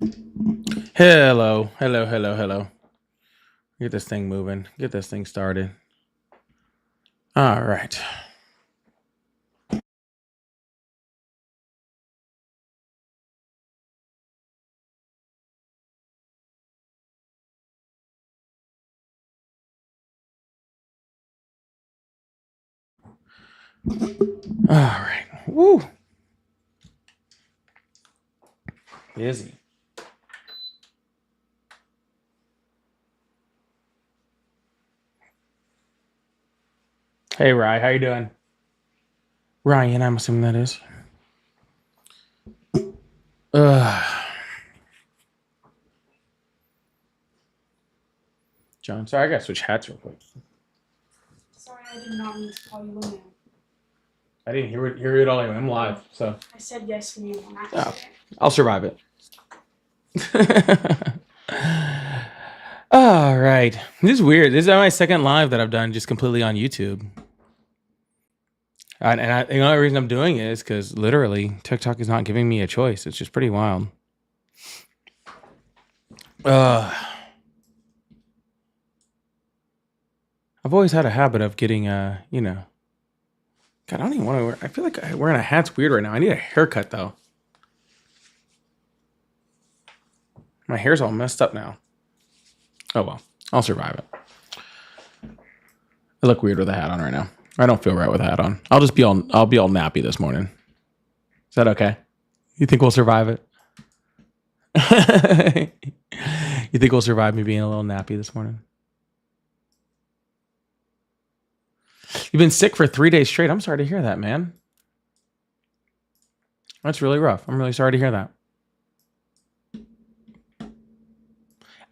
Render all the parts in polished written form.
Hello, hello, hello, hello. Get this thing moving. Get this thing started. All right. All right. Woo. Busy. Hey, Ryan. How you doing? Ryan, I'm assuming that is. John, sorry, I gotta switch hats real quick. Sorry, I did not mean to call you a man. I didn't hear it all anyway. I'm live, so I said yes when you were on accident. I'll survive it. All right. This is weird. This is my second live that I've done just completely on YouTube. The only reason I'm doing it is because literally TikTok is not giving me a choice. It's just pretty wild. I've always had a habit of getting, God, I don't even want to wear. I feel like wearing a hat's weird right now. I need a haircut though. My hair's all messed up now. Oh well, I'll survive it. I look weird with a hat on right now. I don't feel right with a hat on. I'll be all nappy this morning. Is that okay? You think we'll survive it? You think we'll survive me being a little nappy this morning? You've been sick for 3 days straight. I'm sorry to hear that, man. That's really rough. I'm really sorry to hear that.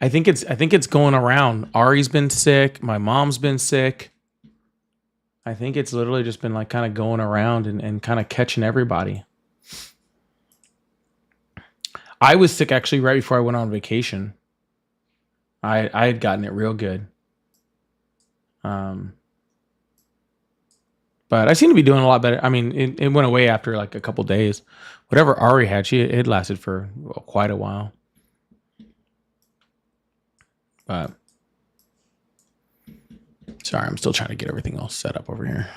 I think it's going around. Ari's been sick. My mom's been sick. I think it's literally just been like kind of going around and kind of catching everybody. I was sick actually right before I went on vacation. I had gotten it real good. But I seem to be doing a lot better. I mean, it went away after like a couple days. Whatever Ari had, it lasted for quite a while. But sorry, I'm still trying to get everything all set up over here.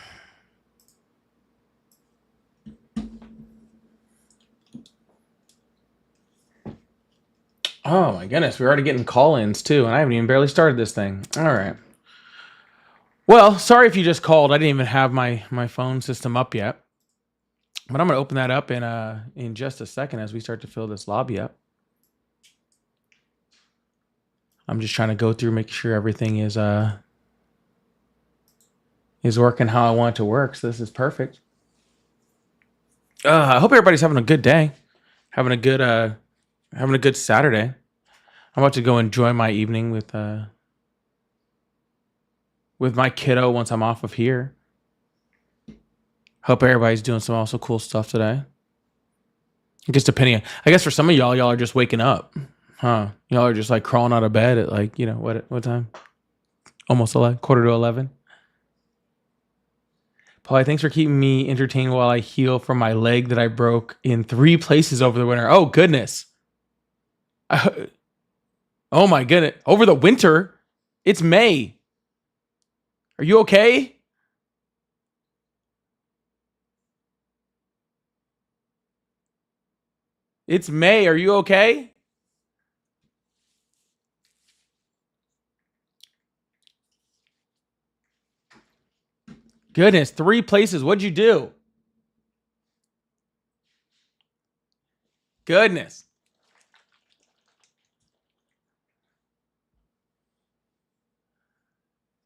Oh my goodness, we're already getting call-ins too, and I haven't even barely started this thing. All right. Well, sorry if you just called. I didn't even have my phone system up yet. But I'm gonna open that up in just a second as we start to fill this lobby up. I'm just trying to go through, making sure everything is working how I want it to work. So this is perfect. I hope everybody's having a good day, having a good Saturday. I'm about to go enjoy my evening with my kiddo once I'm off of here. Hope everybody's doing some also cool stuff today. I guess for some of y'all are just waking up, huh? Y'all are just like crawling out of bed at like, what time? Almost 11, quarter to 11. Paulie, thanks for keeping me entertained while I heal from my leg that I broke in 3 places over the winter. Oh goodness. Oh my goodness. Over the winter? It's May. Are you okay? It's May. Are you okay? Goodness, 3 places. What'd you do? Goodness.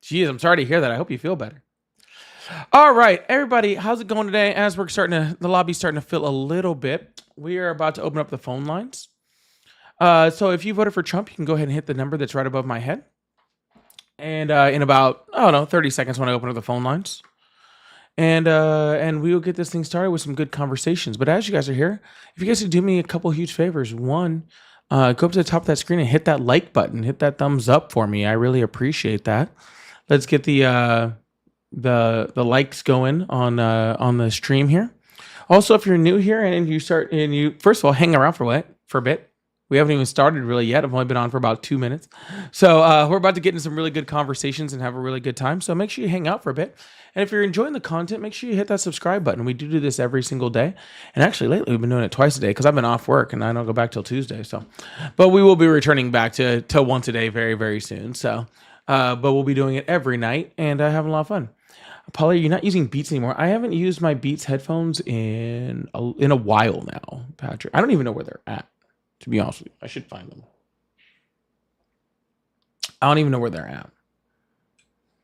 Jeez, I'm sorry to hear that. I hope you feel better. All right, everybody, how's it going today? As we're the lobby's starting to fill a little bit, we are about to open up the phone lines. So if you voted for Trump, you can go ahead and hit the number that's right above my head. And in about, 30 seconds when I open up the phone lines. And we will get this thing started with some good conversations. But as you guys are here, if you guys could do me a couple huge favors. One, go up to the top of that screen and hit that like button. Hit that thumbs up for me. I really appreciate that. Let's get the likes going on the stream here. Also, if you're new here and you first of all hang around for a bit, We haven't even started really yet. I've only been on for about 2 minutes. So we're about to get into some really good conversations and have a really good time. So make sure you hang out for a bit. And if you're enjoying the content, make sure you hit that subscribe button. We do this every single day. And actually, lately, we've been doing it twice a day because I've been off work and I don't go back till Tuesday. So, but we will be returning back to once a day very, very soon. So, but we'll be doing it every night and having a lot of fun. Polly, you're not using Beats anymore. I haven't used my Beats headphones in a while now, Patrick. I don't even know where they're at. To be honest with you, I should find them. I don't even know where they're at.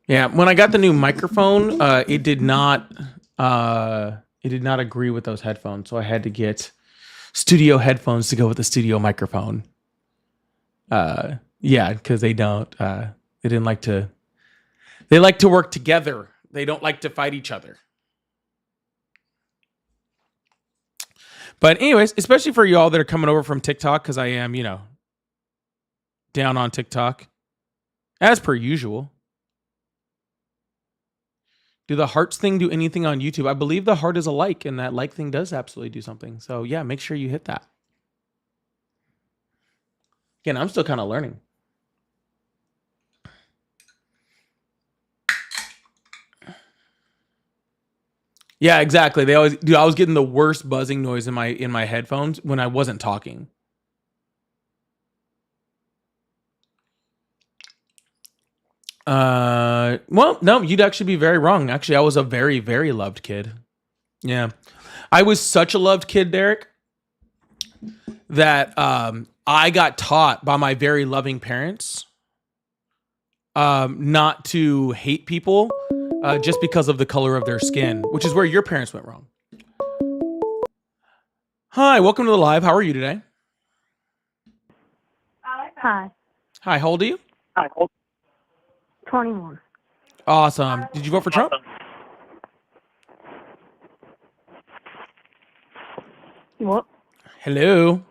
Yeah, when I got the new microphone, it did not agree with those headphones, so I had to get studio headphones to go with the studio microphone. Yeah, because they don't. They didn't like to. They like to work together. They don't like to fight each other. But anyways, especially for y'all that are coming over from TikTok, because I am, down on TikTok, as per usual. Do the hearts thing do anything on YouTube? I believe the heart is a like, and that like thing does absolutely do something. So yeah, make sure you hit that. Again, I'm still kind of learning. Yeah, exactly. They always do. I was getting the worst buzzing noise in my headphones when I wasn't talking. Well, no, you'd actually be very wrong. Actually, I was a very, very loved kid. Yeah. I was such a loved kid, Derek, that I got taught by my very loving parents not to hate people just because of the color of their skin, which is where your parents went wrong. Hi, welcome to the live. How are you today? Hi. Hi, how old are you? 21. Awesome. Did you vote for Trump? What? Hello.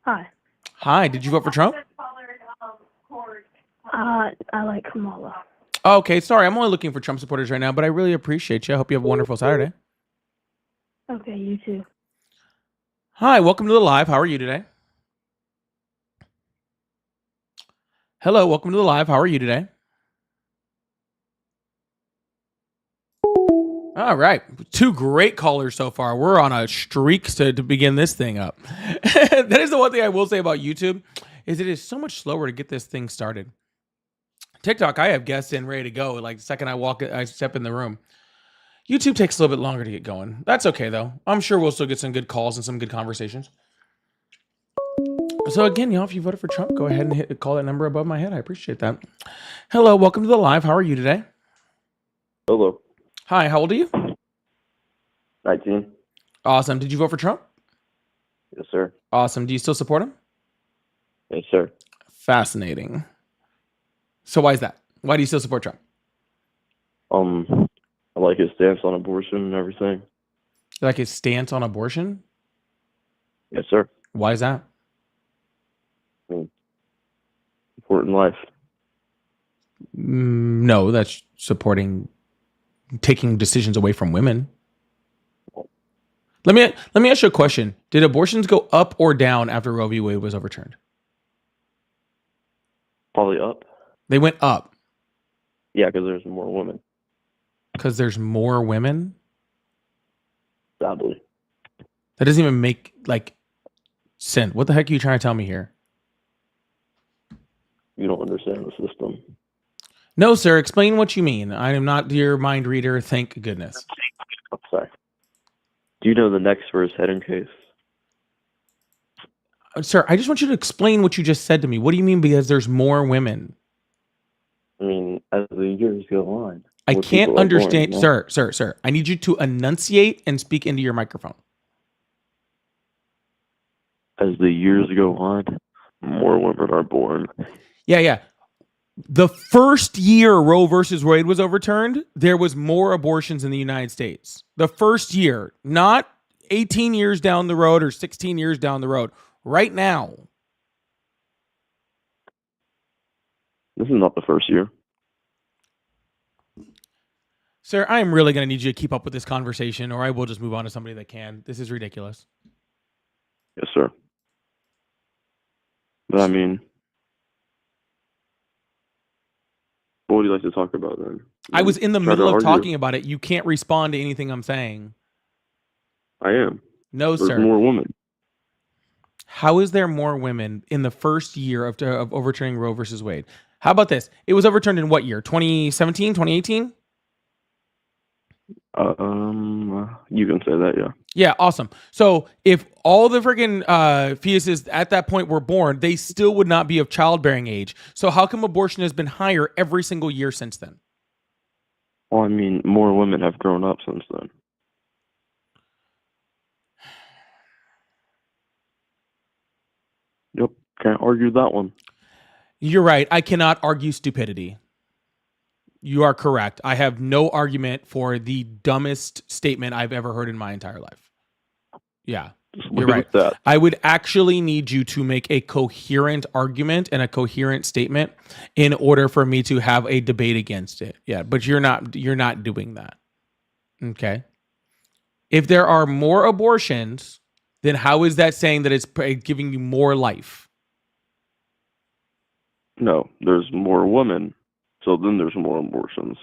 Hi. Hi, did you vote for Trump? I like Kamala. Okay, sorry. I'm only looking for Trump supporters right now, but I really appreciate you. I hope you have a wonderful Saturday. Okay, you too. Hi, welcome to the live. How are you today? Hello, welcome to the live. How are you today? All right. 2 great callers so far. We're on a streak to begin this thing up. That is the one thing I will say about YouTube is it is so much slower to get this thing started. TikTok, I have guests in ready to go. Like the second I step in the room. YouTube takes a little bit longer to get going. That's okay though. I'm sure we'll still get some good calls and some good conversations. So again, y'all, if you voted for Trump, go ahead and call that number above my head. I appreciate that. Hello, welcome to the live. How are you today? Hello. Hi, how old are you? 19. Awesome. Did you vote for Trump? Yes, sir. Awesome. Do you still support him? Yes, sir. Fascinating. So why is that? Why do you still support Trump? I like his stance on abortion and everything. You like his stance on abortion? Yes, sir. Why is that? Important life. No, that's supporting taking decisions away from women. Let me ask you a question. Did abortions go up or down after Roe v. Wade was overturned? Probably up. They went up. Yeah, because there's more women. Because there's more women? Sadly. That doesn't even make sense. What the heck are you trying to tell me here? You don't understand the system. No, sir. Explain what you mean. I am not your mind reader. Thank goodness. I'm sorry. Do you know the next for his head case? Sir, I just want you to explain what you just said to me. What do you mean because there's more women? I mean, as the years go on. I can't understand. Sir. I need you to enunciate and speak into your microphone. As the years go on, more women are born. Yeah. The first year Roe versus Wade was overturned, there was more abortions in the United States. The first year, not 18 years down the road or 16 years down the road. Right now. This is not the first year. Sir, I am really going to need you to keep up with this conversation or I will just move on to somebody that can. This is ridiculous. Yes, sir. But I mean, what would you like to talk about then? I was in the Try to middle of argue? talking about it. You can't respond to anything I'm saying. I am. No, There's sir. more women. How is there more women in the first year of overturning Roe versus Wade? How about this? It was overturned in what year? 2017, 2018? You can say that, yeah. Yeah, awesome. So if all the freaking fetuses at that point were born, they still would not be of childbearing age. So how come abortion has been higher every single year since then? Well, I mean, more women have grown up since then. Yep, can't argue that one. You're right. I cannot argue stupidity. You are correct. I have no argument for the dumbest statement I've ever heard in my entire life. Yeah, Just you're leave it right. at that. I would actually need you to make a coherent argument and a coherent statement in order for me to have a debate against it. Yeah, but you're not doing that. Okay. If there are more abortions, then how is that saying that it's giving you more life? No, there's more women, so then there's more abortions.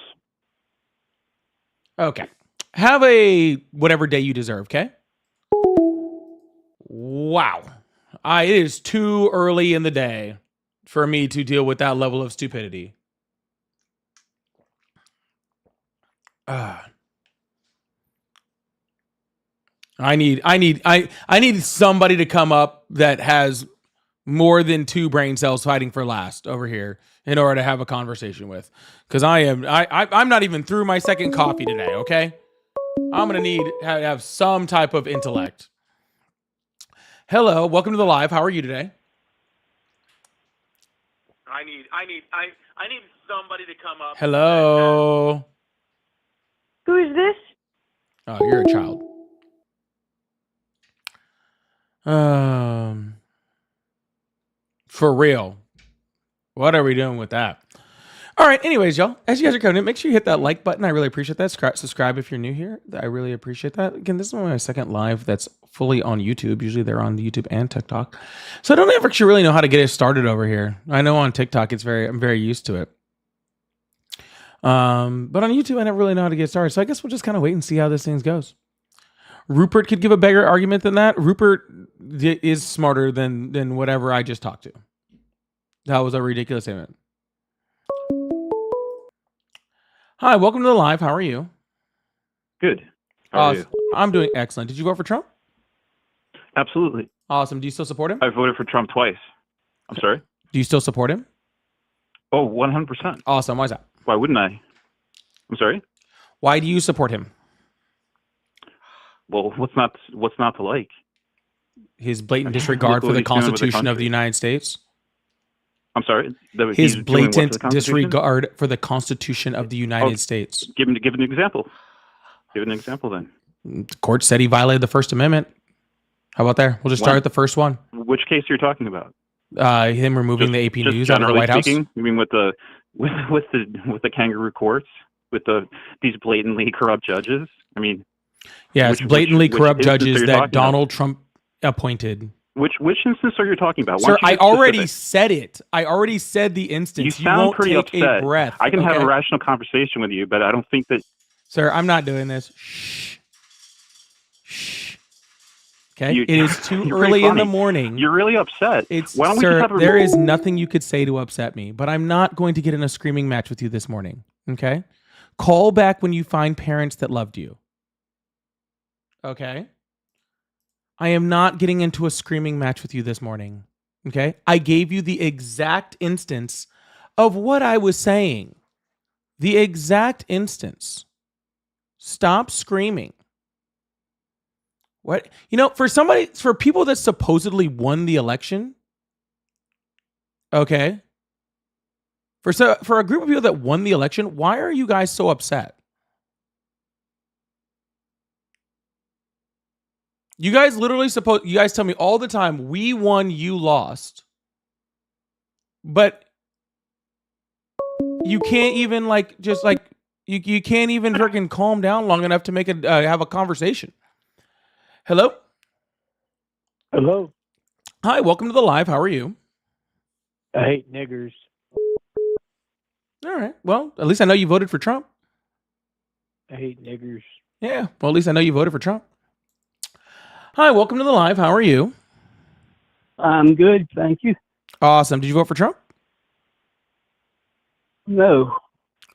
Okay. Have a whatever day you deserve, okay? Wow. It is too early in the day for me to deal with that level of stupidity. I need somebody to come up that has more than 2 brain cells fighting for last over here in order to have a conversation with, because I'm not even through my second coffee today. Okay, I'm gonna need to have some type of intellect. Hello, welcome to the live. How are you today? I need somebody to come up. Hello. Who is this? Oh, you're a child. For real. What are we doing with that? All right. Anyways, y'all, as you guys are coming in, make sure you hit that like button. I really appreciate that. Subscribe if you're new here. I really appreciate that. Again, this is my second live that's fully on YouTube. Usually they're on YouTube and TikTok. So I don't ever actually really know how to get it started over here. I know on TikTok I'm very used to it. But on YouTube, I never really know how to get started. So I guess we'll just kind of wait and see how this thing goes. Rupert could give a better argument than that. Rupert is smarter than whatever I just talked to. That was a ridiculous statement. Hi, welcome to the live. How are you? Good. How are you? I'm doing excellent. Did you vote for Trump? Absolutely. Awesome. Do you still support him? I voted for Trump twice. I'm sorry? Do you still support him? Oh, 100%. Awesome. Why is that? Why wouldn't I? I'm sorry? Why do you support him? Well, what's not to like? His blatant disregard for the Constitution of the United States? I'm sorry? His blatant disregard for the Constitution of the United States. Give an example. Give an example then. The court said he violated the First Amendment. How about there? We'll just start at the first one. Which case you're talking about? Him removing the AP News out of the White House. You mean with the kangaroo courts, with these blatantly corrupt judges? I mean, yeah, it's blatantly corrupt judges that Donald Trump appointed. Which instance are you talking about? Sir, I already said it. I already said the instance. You sound won't pretty take upset. A breath. I can have a rational conversation with you, but I don't think that. Sir, I'm not doing this. Shh. Shh. Okay, it is too early in the morning. You're really upset. Why don't we just have a... There is nothing you could say to upset me, but I'm not going to get in a screaming match with you this morning. Okay, call back when you find parents that loved you. Okay. I am not getting into a screaming match with you this morning. Okay. I gave you the exact instance of what I was saying. The exact instance. Stop screaming. What? You know, for people that supposedly won the election. Okay. For a group of people that won the election, why are you guys so upset? You guys literally you guys tell me all the time, we won, you lost. But you can't even you can't even freaking calm down long enough to make have a conversation. Hello? Hello. Hi, welcome to the live. How are you? I hate niggers. All right. Well, at least I know you voted for Trump. I hate niggers. Yeah. Well, at least I know you voted for Trump. Hi, welcome to the live. How are you? I'm good, thank you. Awesome. Did you vote for Trump? No,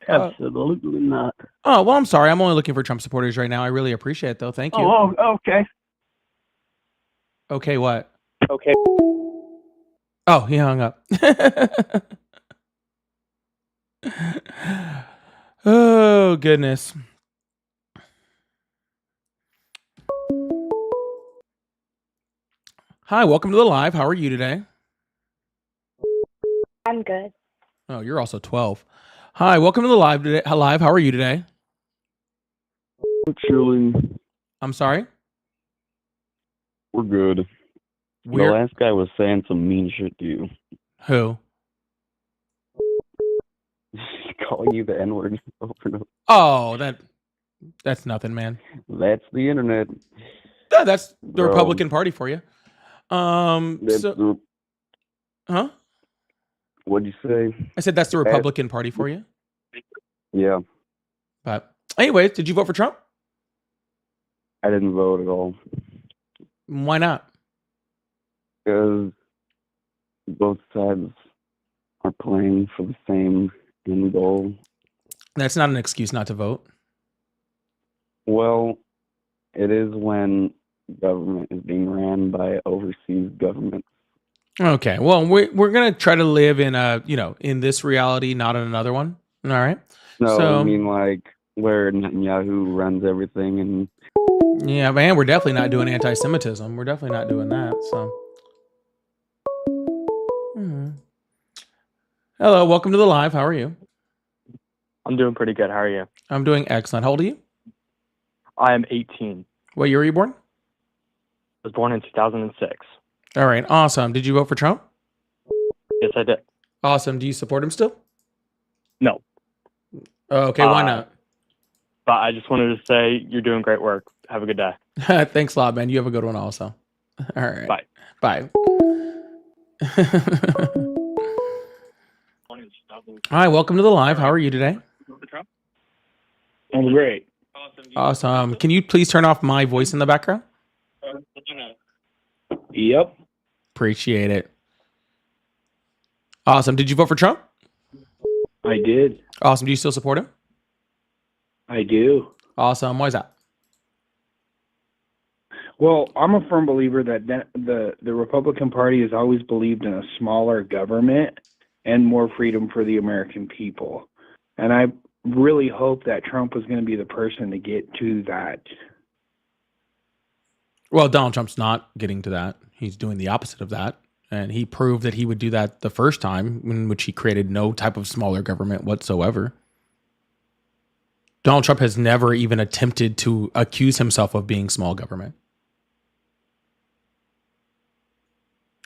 Uh, absolutely not. Oh, well, I'm sorry. I'm only looking for Trump supporters right now. I really appreciate it, though. Thank you. Oh, okay. Okay, what? Okay. Oh, he hung up. Oh, goodness. Hi, welcome to the live. How are you today? I'm good. Oh, you're also 12. Hi, welcome to the live today. Live, how are you today? Chilling. I'm sorry? We're good. We're The last guy was saying some mean shit to you. who? Calling you the N-word over and over. Oh, that's nothing, man. That's the internet. That's the Bro. Republican Party for you. That's Huh? What'd you say? I said that's the Republican Party for you. Yeah, But anyways, did you vote for Trump? I didn't vote at all. Why not? Because both sides are playing for the same end goal. That's not an excuse not to vote. Well, it is when government is being ran by overseas government. Okay. Well, we're gonna try to live in in this reality, not in another one. All right. No, So- I mean like where Netanyahu runs everything, and Yeah, man, we're definitely not doing anti-Semitism. We're definitely not doing that. So. Hello, welcome to the live. How are you? I'm doing pretty good. How are you? I'm doing excellent. How old are you? I am 18. What year were you born? I was born in 2006. All right, awesome. Did you vote for Trump? Yes, I did. Awesome. Do you support him still? No, Okay, why not? but I just wanted to say you're doing great work. Have a good day. Thanks a lot, man. You have a good one also. All right. Bye. Bye. Hi, welcome to the live. How are you today? I'm great. Awesome. Can you please turn off my voice in the background? Yep. Appreciate it. Awesome. Did you vote for Trump? I did. Awesome. Do you still support him? I do. Awesome. Why is that? Well, I'm a firm believer that the Republican Party has always believed in a smaller government and more freedom for the American people. And I really hope that Trump was going to be the person to get to that. Well, Donald Trump's not getting to that. He's doing the opposite of that. And he proved that he would do that the first time, in which he created no type of smaller government whatsoever. Donald Trump has never even attempted to accuse himself of being small government.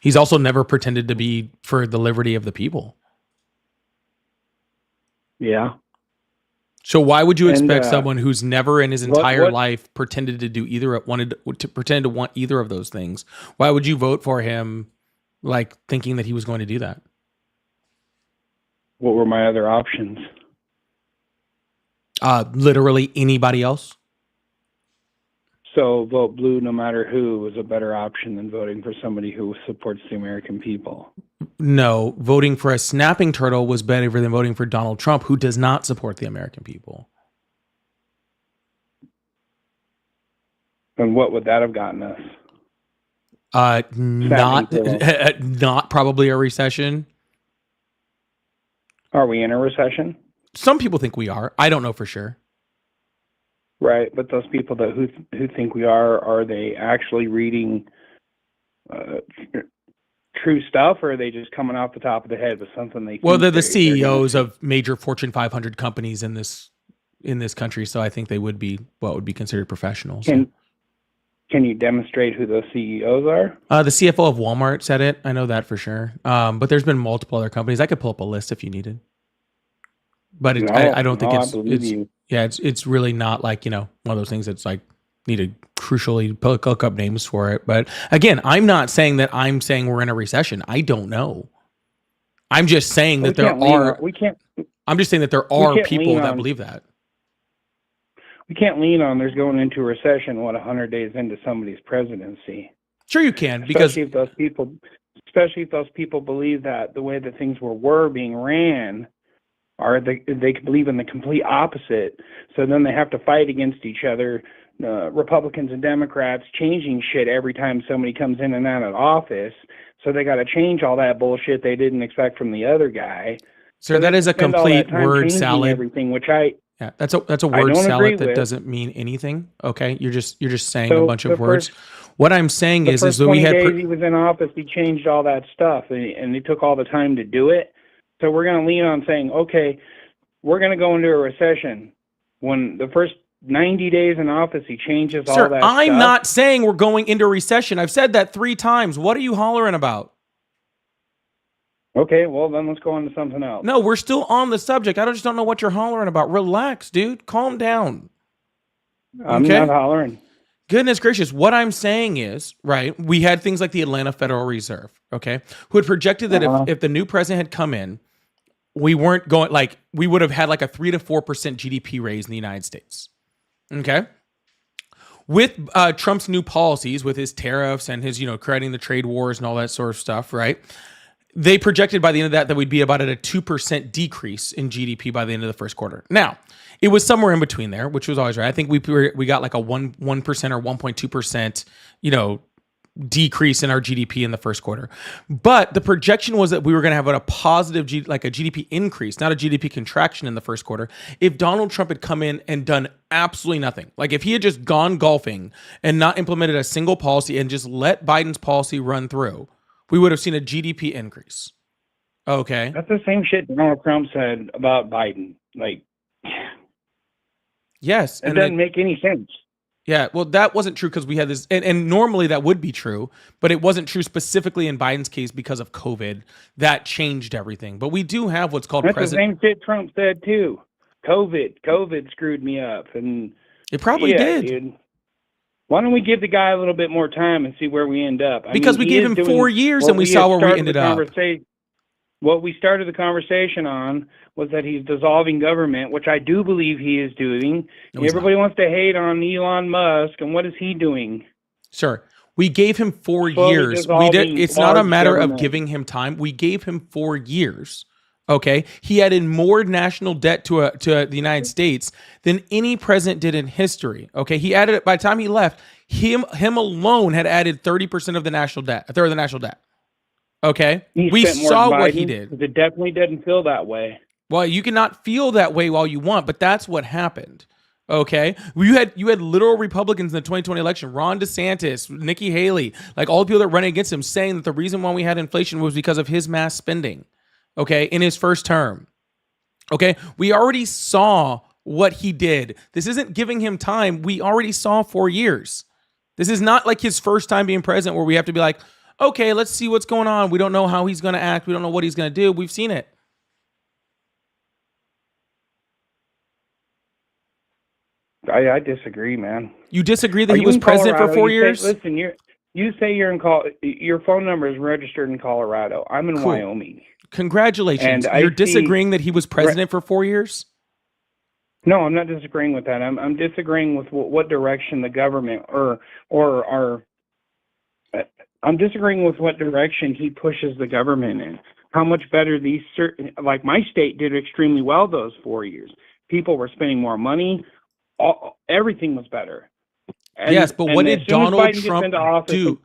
He's also never pretended to be for the liberty of the people. Yeah. So why would you expect And, someone who's never in his what- entire what- life pretended to do pretend to want either of those things? Why would you vote for him, like thinking that he was going to do that? What were my other options? Literally anybody else. So vote blue no matter who was a better option than voting for somebody who supports the American people. No, voting for a snapping turtle was better than voting for Donald Trump, who does not support the American people. And what would that have gotten us? Not turtle. not probably a recession. Are we in a recession? Some people think we are. I don't know for sure. Right, but those people that who think we are they actually reading true stuff, or are they just coming off the top of the head with something they? Well, they're think the they're gonna CEOs say? of major Fortune 500 companies in this country, so I think they would be what would be considered professionals. Can you demonstrate who those CEOs are? The CFO of Walmart said it. I know that for sure. But there's been multiple other companies. I could pull up a list if you needed. But I don't think I believe you. it's really not like, one of those things that's like need to crucially look up names for it. But again, I'm not saying that I'm saying we're in a recession. I don't know. I'm just saying that there are. We can't. I'm just saying that there we are can't people lean that on- believe that. We can't lean on there's going into a recession 100 days into somebody's presidency. Sure, you can, because Especially if those people believe that the way that things were being ran are they believe in the complete opposite. So then they have to fight against each other, Republicans and Democrats changing shit every time somebody comes in and out of office. So they got to change all that bullshit they didn't expect from the other guy. sir, that they is a spend all that complete time word changing salad. everything, which Yeah, that's a I word don't agree salad that with. doesn't mean anything. Okay, you're just saying So a bunch the of words. first- What I'm saying The is first that 20 we had days he was in office, he changed all that stuff, and he took all the time to do it. So we're going to lean on saying, okay, we're going to go into a recession. When the first 90 days in office, he changes all sir. that I'm stuff. not saying we're going into a recession. I've said that 3 times. What are you hollering about? Okay, well, then let's go on to something else. No, we're still on the subject. I just don't know what you're hollering about. Relax, dude. Calm down. I'm okay. not hollering. Goodness gracious. What I'm saying is, right, we had things like the Atlanta Federal Reserve, okay, who had projected that if the new president had come in, we weren't going, like, we would have had like a 3 to 4% GDP raise in the United States. Okay. With Trump's new policies, with his tariffs and his, creating the trade wars and all that sort of stuff, right? They projected by the end of that we'd be about at a 2% decrease in GDP by the end of the first quarter. Now, it was somewhere in between there, which was always right. I think we got like a 1% or 1.2%, decrease in our GDP in the first quarter. But the projection was that we were going to have a positive, like a GDP increase, not a GDP contraction in the first quarter, if Donald Trump had come in and done absolutely nothing. Like if he had just gone golfing and not implemented a single policy and just let Biden's policy run through, we would have seen a GDP increase. Okay. That's the same shit Donald Trump said about Biden. Like, yes. It doesn't make any sense. Yeah, well, that wasn't true because we had this, and normally that would be true, but it wasn't true specifically in Biden's case because of COVID. That changed everything. But we do have what's called That's the same shit Trump said too. COVID screwed me up, and it probably did. Dude. Why don't we give the guy a little bit more time and see where we end up? Because we gave him 4 years and we saw where we ended up. What we started the conversation on was that he's dissolving government, which I do believe he is doing. No, everybody wants to hate on Elon Musk, and what is he doing? Sir, we gave him 4 years. It's not a matter of giving him time. We gave him 4 years. Okay, he added more national debt to the United States than any president did in history. Okay, he added it by the time he left. Him alone had added 30% of the national debt, a third of the national debt. Okay, we saw what he did. It definitely doesn't feel that way. Well, you cannot feel that way while you want, but that's what happened. Okay, you had literal Republicans in the 2020 election, Ron DeSantis, Nikki Haley, like all the people that ran against him, saying that the reason why we had inflation was because of his mass spending. Okay, in his first term. Okay, we already saw what he did. This isn't giving him time. We already saw 4 years. This is not like his first time being president where we have to be like, okay, let's see what's going on. We don't know how he's going to act. We don't know what he's going to do. We've seen it. I disagree, man. You disagree that he was president for 4 years? Listen, you say you're in your phone number is registered in Colorado. I'm in Wyoming. Congratulations. You're disagreeing that he was president for 4 years? No, I'm not disagreeing with that. I'm disagreeing with what direction the government I'm disagreeing with what direction he pushes the government in. How much better like my state did extremely well those 4 years. People were spending more money. Everything was better. Yes, but what did Donald Trump do?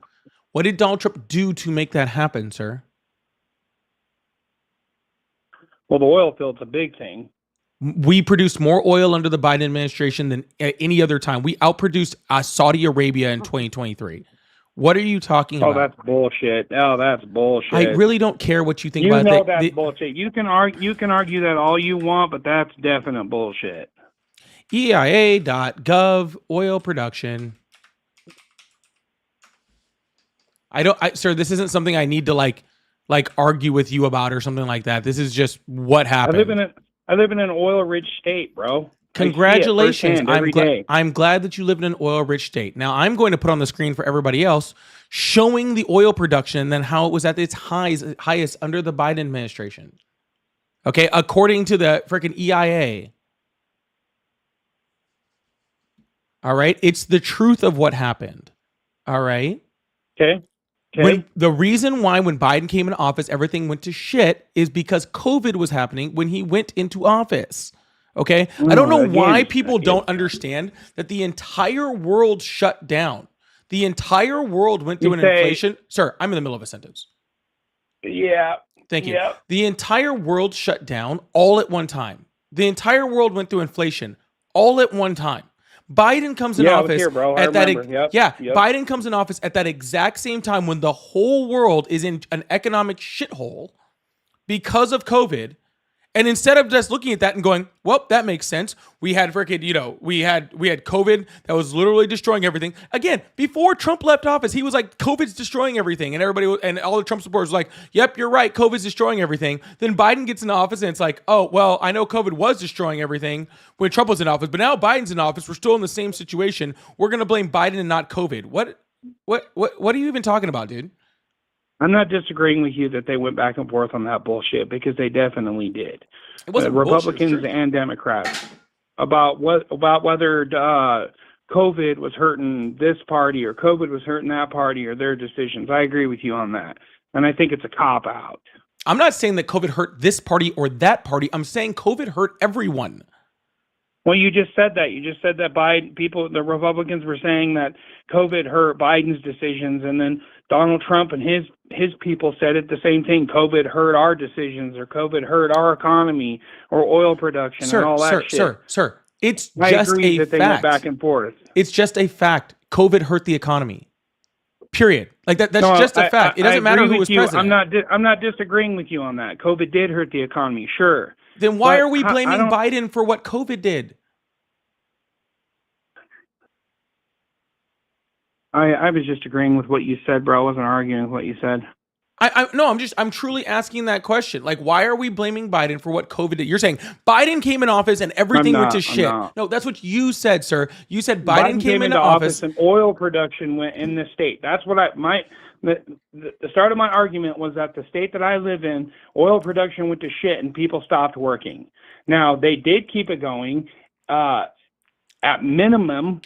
What did Donald Trump do to make that happen, sir? Well, the oil field's a big thing. We produced more oil under the Biden administration than any other time. We outproduced Saudi Arabia in 2023. What are you talking about? Oh, that's bullshit. Oh, that's bullshit. I really don't care what you think about that. You know that's bullshit. You can argue that all you want, but that's definite bullshit. EIA.gov, oil production. Sir, this isn't something I need to like argue with you about or something like that. This is just what happened. I live in an oil-rich state, bro. Congratulations. firsthand every day. I'm glad that you live in an oil-rich state. Now, I'm going to put on the screen for everybody else showing the oil production and then how it was at its highest under the Biden administration. Okay, according to the freaking EIA. All right, it's the truth of what happened. All right. Okay. When the reason why when Biden came into office, everything went to shit is because COVID was happening when he went into office. Okay. I don't know why people don't understand that the entire world shut down. The entire world went through an inflation. Sir, I'm in the middle of a sentence. Yeah. Thank you. Yeah. The entire world shut down all at one time. The entire world went through inflation all at one time. Biden comes in office at that. Biden comes in office at that exact same time when the whole world is in an economic shithole because of COVID. And instead of just looking at that and going, well, that makes sense. We had freaking, we had COVID that was literally destroying everything. Again, before Trump left office, he was like, COVID's destroying everything. And everybody and all the Trump supporters were like, yep, you're right. COVID's destroying everything. Then Biden gets in office and it's like, oh, well, I know COVID was destroying everything when Trump was in office, but now Biden's in office. We're still in the same situation. We're going to blame Biden and not COVID. What are you even talking about, dude? I'm not disagreeing with you that they went back and forth on that bullshit because they definitely did. It wasn't Republicans and Democrats about whether COVID was hurting this party or COVID was hurting that party or their decisions. I agree with you on that, and I think it's a cop out. I'm not saying that COVID hurt this party or that party. I'm saying COVID hurt everyone. Well, you just said that. You just said that the Republicans were saying that COVID hurt Biden's decisions, and then Donald Trump and his people said it the same thing. COVID hurt our decisions, or COVID hurt our economy, or oil production, and all that shit. Sir, it's I just agree a that they fact. went back and forth. It's just a fact. COVID hurt the economy. Period. Like that's just a fact. It doesn't matter who was president. I'm not disagreeing with you on that. COVID did hurt the economy, sure. Then why are we blaming Biden for what COVID did? I was just agreeing with what you said, bro. I wasn't arguing with what you said. I'm truly asking that question. Like, why are we blaming Biden for what COVID did? You're saying Biden came in office and everything went to shit. No, that's what you said, sir. You said Biden came into office and oil production went in the state. That's what the start of my argument was that the state that I live in, oil production went to shit and people stopped working. Now, they did keep it going at minimum.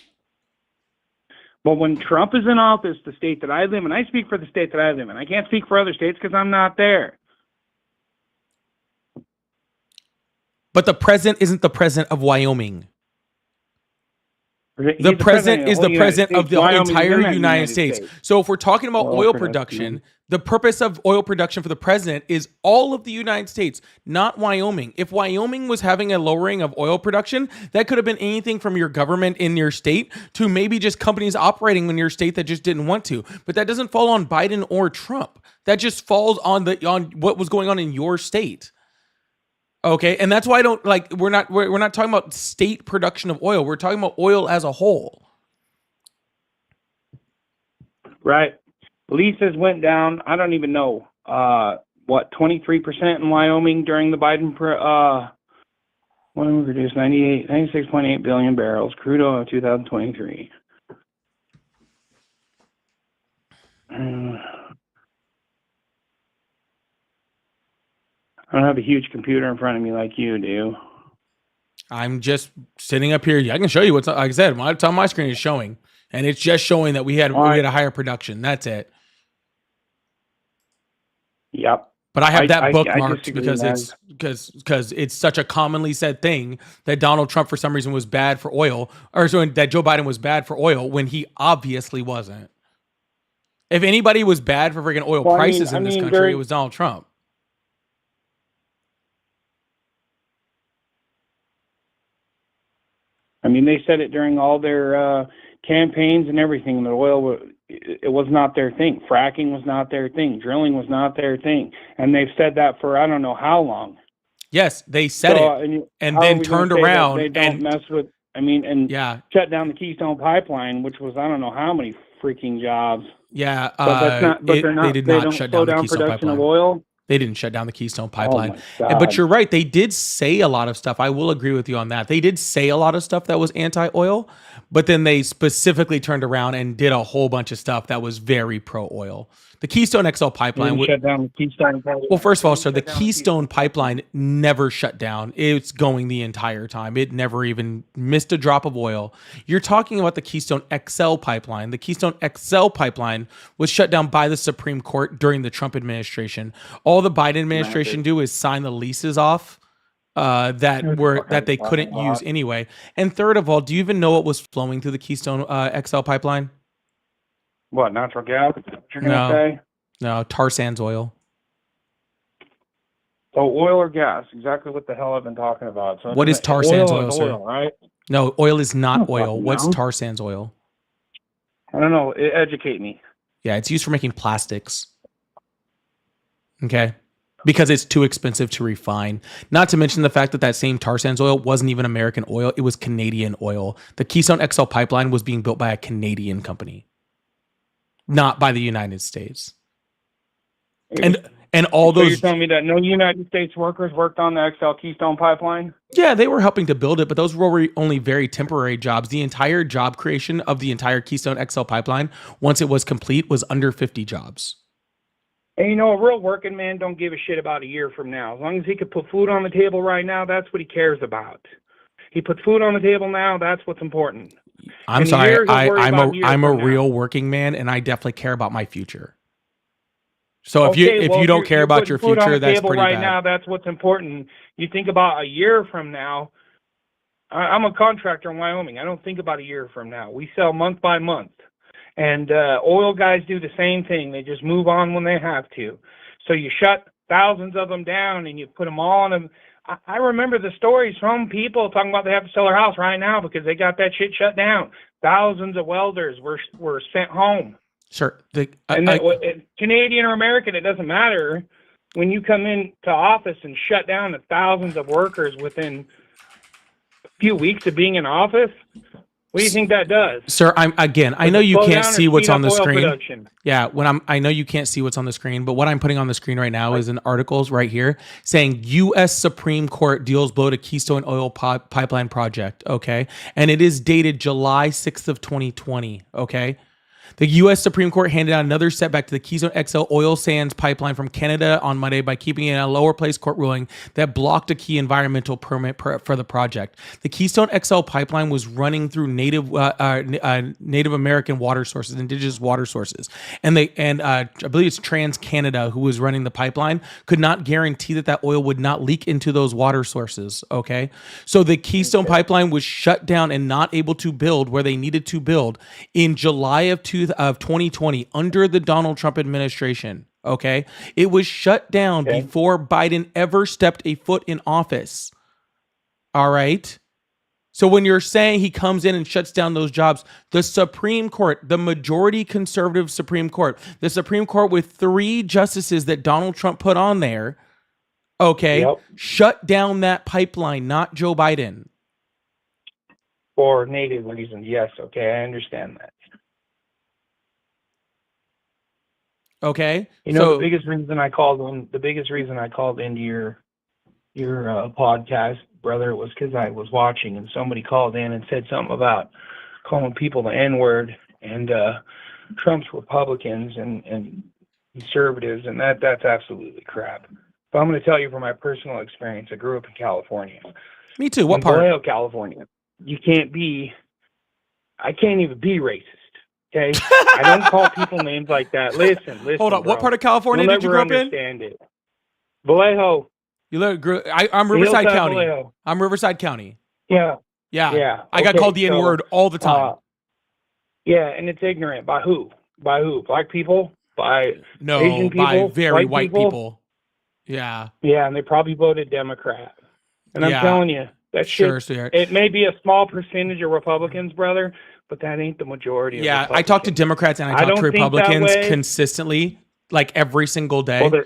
But when Trump is in office, the state that I live in, I speak for the state that I live in. I can't speak for other states because I'm not there. But the president isn't the president of Wyoming. The president is the president of the entire United States. So if we're talking about oil production, the purpose of oil production for the president is all of the United States, not Wyoming. If Wyoming was having a lowering of oil production, that could have been anything from your government in your state to maybe just companies operating in your state that just didn't want to. But that doesn't fall on Biden or Trump. That just falls on what was going on in your state. Okay, and that's why we're not talking about state production of oil. We're talking about oil as a whole. Right. Leases went down. I don't even know 23% in Wyoming during the Biden. When we produced 96.8 billion barrels crude oil in 2023. I don't have a huge computer in front of me like you do. I'm just sitting up here. I can show you what's, like I said, what's on my screen is showing. And it's just showing that we had a higher production. That's it. Yep. But I have that bookmarked because it's such a commonly said thing that Donald Trump for some reason was bad for oil, or so that Joe Biden was bad for oil when he obviously wasn't. If anybody was bad for freaking oil prices in this country, it was Donald Trump. I mean, they said it during all their campaigns and everything. The oil, it was not their thing. Fracking was not their thing. Drilling was not their thing. And they've said that for I don't know how long. Yes, they said it, and then turned around they don't mess with. Shut down the Keystone pipeline, which was I don't know how many freaking jobs. Yeah, but that's not. But they did not shut down the Keystone pipeline. Of oil. They didn't shut down the Keystone Oh pipeline. my But God. you're right. They did say a lot of stuff. I will agree with you on that. They did say a lot of stuff that was anti-oil, but then they specifically turned around and did a whole bunch of stuff that was very pro-oil. The Keystone XL They pipeline. didn't shut down the Keystone pipeline. Well, first of all, They sir, didn't the shut down Keystone pipeline never shut down. It's going the entire time. It never even missed a drop of oil. You're talking about the Keystone XL pipeline. The Keystone XL pipeline was shut down by the Supreme Court during the Trump administration. All the Biden administration do is sign the leases off that they couldn't use anyway. And third of all, do you even know what was flowing through the Keystone XL pipeline? What, natural gas? Is that what you're No. gonna say? No, tar sands oil. So oil or gas? Exactly what the hell I've been talking about. So What is tar sands oil, is sir? oil, right? No, oil is I not don't oil. fucking What's know. tar sands oil? I don't know. Educate me. Yeah, it's used for making plastics. Okay. Because it's too expensive to refine. Not to mention the fact that that same tar sands oil wasn't even American oil. It was Canadian oil. The Keystone XL pipeline was being built by a Canadian company, not by the United States. And all So you're those, telling me that no United States workers worked on the XL Keystone pipeline? yeah, they were helping to build it, but those were only very temporary jobs. The entire job creation of the entire Keystone XL pipeline, once it was complete, was under 50 jobs. And you know, a real working man don't give a shit about a year from now. As long as he could put food on the table right now, that's what he cares about. He puts food on the table now, that's what's important. I'm In a sorry, year, he'll worry about a year I'm a from now. real working man, and I definitely care about my future. So Okay, if well, you don't you're- care you're about putting your food on future, the that's table pretty right bad. now, that's what's important. You think about a year from now. I'm a contractor in Wyoming. I don't think about a year from now. We sell month by month. And oil guys do the same thing. They just move on when they have to. So you shut thousands of them down and you put them all on them. I remember the stories from people talking about they have to sell their house right now because they got that shit shut down. Thousands of welders were sent home. Sure. And Canadian or American, it doesn't matter. When you come into office and shut down the thousands of workers within a few weeks of being in office, what do you think that does? Sir, I know you Slow can't down or see what's speed on the up oil screen. production? Yeah, I know you can't see what's on the screen, but what I'm putting on the screen right now is an article right here saying U.S. Supreme Court deals blow to Keystone Oil Pipeline Project. Okay, and it is dated July 6th of 2020. Okay. The U.S. Supreme Court handed out another setback to the Keystone XL oil sands pipeline from Canada on Monday by keeping it in a lower place court ruling that blocked a key environmental permit for the project. The Keystone XL pipeline was running through Native American water sources, indigenous water sources, and I believe it's TransCanada who was running the pipeline could not guarantee that oil would not leak into those water sources. Okay, so the Keystone pipeline was shut down and not able to build where they needed to build in July of 2020 under the Donald Trump administration. Okay. It was shut down before Biden ever stepped a foot in office. All right. So when you're saying he comes in and shuts down those jobs, the Supreme Court, the majority conservative Supreme Court, the Supreme Court with 3 justices that Donald Trump put on there, shut down that pipeline, not Joe Biden. For native reasons, yes. Okay, I understand that. Okay. You know, the biggest reason I called into your podcast, brother, was because I was watching and somebody called in and said something about calling people the N-word and Trump's Republicans and conservatives, and that's absolutely crap. But I'm going to tell you from my personal experience. I grew up in California. Me too. What in part? Vallejo, California. I can't even be racist. Okay, I don't call people names like that. Listen. Hold on. Bro. What part of California did you grow up in? Understand it. Vallejo. I'm Riverside County. Vallejo. I'm Riverside County. Yeah. I got called the N-word all the time. Yeah, and it's ignorant. By who? By who? Black people? By Asian people? By very white people? people. Yeah. Yeah, and they probably voted Democrat. And I'm telling you, that shit, it may be a small percentage of Republicans, brother, but that ain't the majority of Republicans. I talk to Democrats and I talk to Republicans consistently, like every single day. Well,